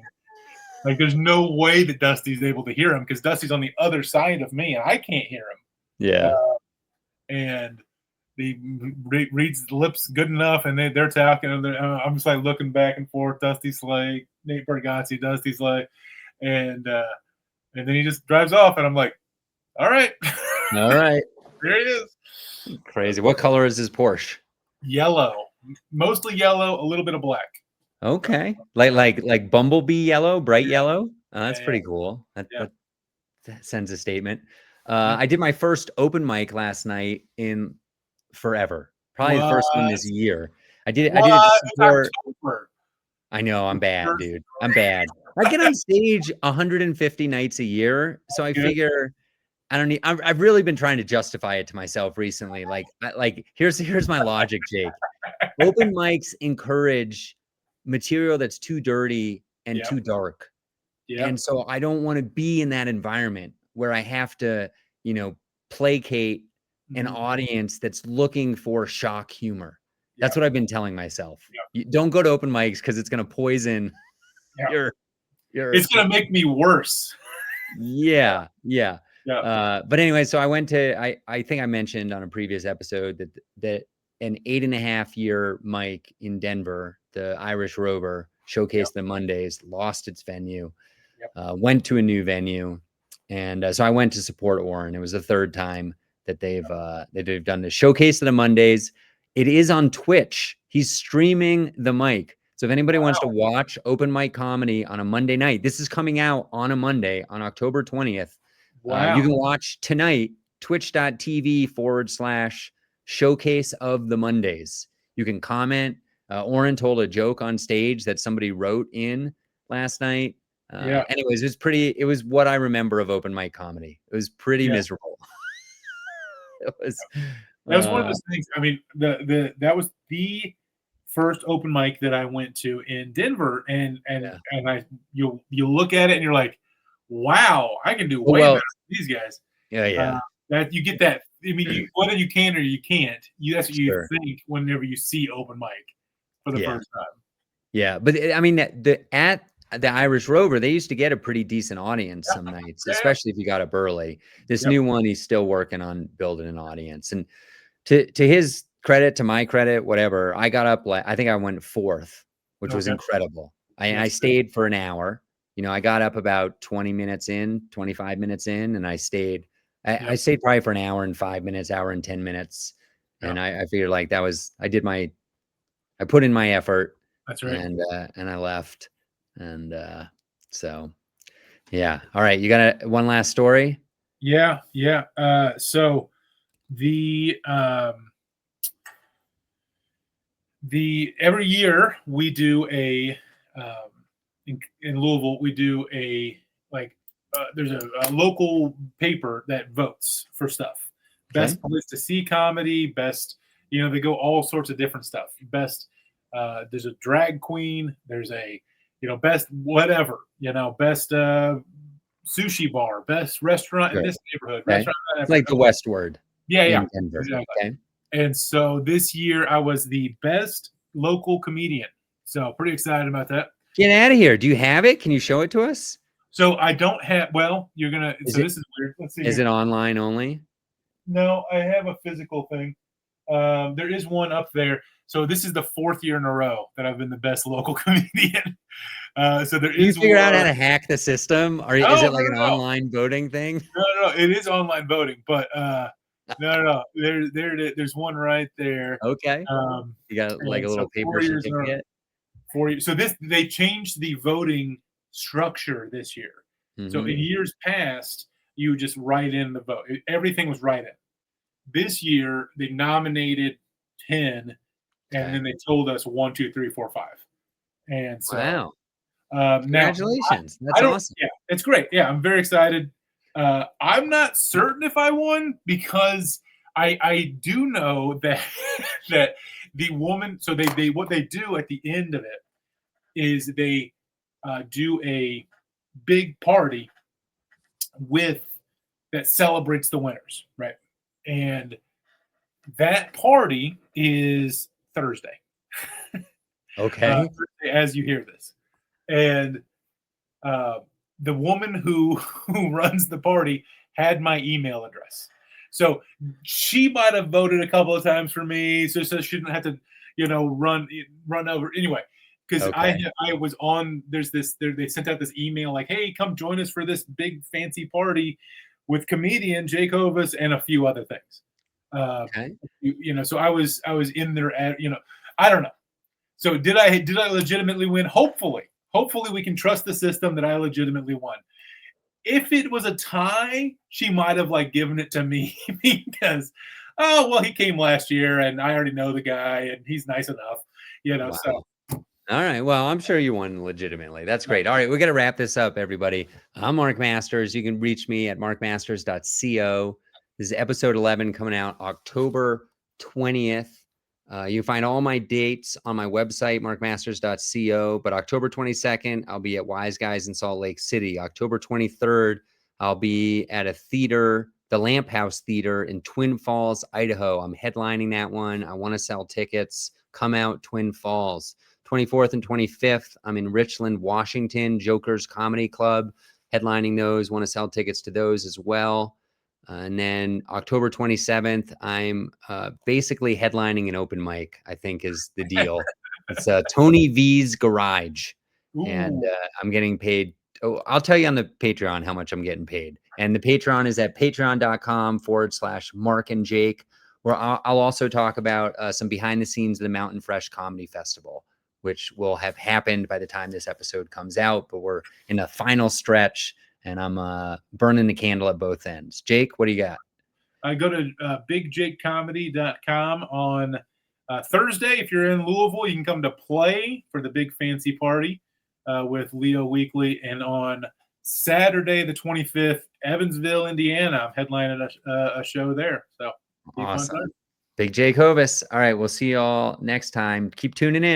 Like there's no way that Dusty's able to hear him because Dusty's on the other side of me, and I can't hear him. Yeah. And he reads the lips good enough, and they're talking, and I'm just like looking back and forth. Dusty Slay, Nate Bargatze, Dusty Slay, and then he just drives off, and I'm like, all right, All right. here it is. Crazy. What color is his Porsche? Yellow, mostly yellow, a little bit of black. Okay. Like bumblebee yellow, bright yellow. That's Yeah. pretty cool. That sends a statement. Mm-hmm. I did my first open mic last night in forever. Probably the first one this year. I did it to support. I know I'm bad, dude. I'm bad. I get on stage 150 nights a year, so I figure I don't need. I've really been trying to justify it to myself recently. Like here's my logic, Jake. Open mics encourage material that's too dirty and too dark. And so I don't want to be in that environment where I have to, placate an audience that's looking for shock humor. That's what I've been telling myself. You don't go to open mics because it's going to poison your. It's going to make me worse. Yeah. But anyway, so I went to. I think I mentioned on a previous episode that an 8.5-year mic in Denver, the Irish Rover, showcased the Mondays, lost its venue, went to a new venue. And so I went to support Oren. It was the third time that they've done the showcase of the Mondays. It is on Twitch. He's streaming the mic. So if anybody wants to watch open mic comedy on a Monday night, this is coming out on a Monday on October 20th. You can watch tonight, twitch.tv/showcase of the Mondays. You can comment. Oren told a joke on stage that somebody wrote in last night. Anyways, it was what I remember of open mic comedy. It was pretty miserable. That was one of those things. I mean, that was the first open mic that I went to in Denver, and you look at it and you're like, wow, I can do way better than these guys. That you get that. I mean, whether you can or you can't, that's what you think whenever you see open mic for the first time. Yeah, but I mean, at the Irish Rover, they used to get a pretty decent audience some nights, especially if you got up early. This new one, he's still working on building an audience. And to his credit, to my credit, whatever, I got up, I think I went fourth, which was incredible. I stayed for an hour. I got up about 25 minutes in, and I stayed. I stayed probably for an hour and 5 minutes, hour and 10 minutes. And I figured like I put in my effort. That's right. And I left. And so, yeah. All right. You got one last story? Yeah. So the every year we do in Louisville, we do there's a local paper that votes for stuff. Best place to see comedy, best, they go all sorts of different stuff. Best, there's a drag queen, there's a, best whatever, best sushi bar, best restaurant in this neighborhood. Restaurant it's like the Westward. Yeah. Denver. Exactly. Okay. And so this year I was the best local comedian. So pretty excited about that. Get out of here. Do you have it? Can you show it to us? So I don't have, you're going to, this is weird. Let's see. Is it online only? No, I have a physical thing. There is one up there. So this is the 4th year in a row that I've been the best local comedian. So there is. You figure out how to hack the system, or is it like an online voting thing? No, it is online voting, but no. There's one right there. Okay. You got like a little paper certificate. 4 years. So they changed the voting structure this year. Mm-hmm. So in years past, you just write in the vote. Everything was write in. This year they nominated 10. And then they told us 1, 2, 3, 4, 5. And so, wow! Congratulations! That's awesome. Yeah, it's great. Yeah, I'm very excited. I'm not certain if I won because I do know that that the woman, so they what they do at the end of it is they do a big party with that celebrates the winners, right? And that party is Thursday. Okay. As you hear this, and the woman who runs the party had my email address, so she might have voted a couple of times for me, so she didn't have to, run over anyway. Because Okay. I was on. There's this. They sent out this email like, "Hey, come join us for this big fancy party with comedian Jake Hovis and a few other things." Okay. So I was in there at I don't know. So did I legitimately win? Hopefully we can trust the system that I legitimately won. If it was a tie, she might have given it to me because, oh well, he came last year and I already know the guy and he's nice enough, Wow. So All right. Well, I'm sure you won legitimately. That's great. All right. We got to wrap this up, everybody. I'm Mark Masters. You can reach me at markmasters.co. This is episode 11 coming out October 20th. You can find all my dates on my website, markmasters.co. But October 22nd, I'll be at Wise Guys in Salt Lake City. October 23rd, I'll be at a theater, the Lamp House Theater in Twin Falls, Idaho. I'm headlining that one. I want to sell tickets. Come out, Twin Falls. 24th and 25th, I'm in Richland, Washington, Joker's Comedy Club, headlining those. Want to sell tickets to those as well. And then October 27th, I'm basically headlining an open mic, I think is the deal. It's Tony V's Garage. And I'm getting paid. Oh, I'll tell you on the Patreon how much I'm getting paid. And the Patreon is at patreon.com/Mark and Jake, where I'll also talk about some behind the scenes of the Mountain Fresh Comedy Festival, which will have happened by the time this episode comes out, but we're in the final stretch and I'm burning the candle at both ends. Jake, what do you got? I go to bigjakecomedy.com on Thursday. If you're in Louisville, you can come to play for the big fancy party with Leo Weekly. And on Saturday, the 25th, Evansville, Indiana, I'm headlining a show there. So Awesome. Big Jake Hovis. All right. We'll see you all next time. Keep tuning in.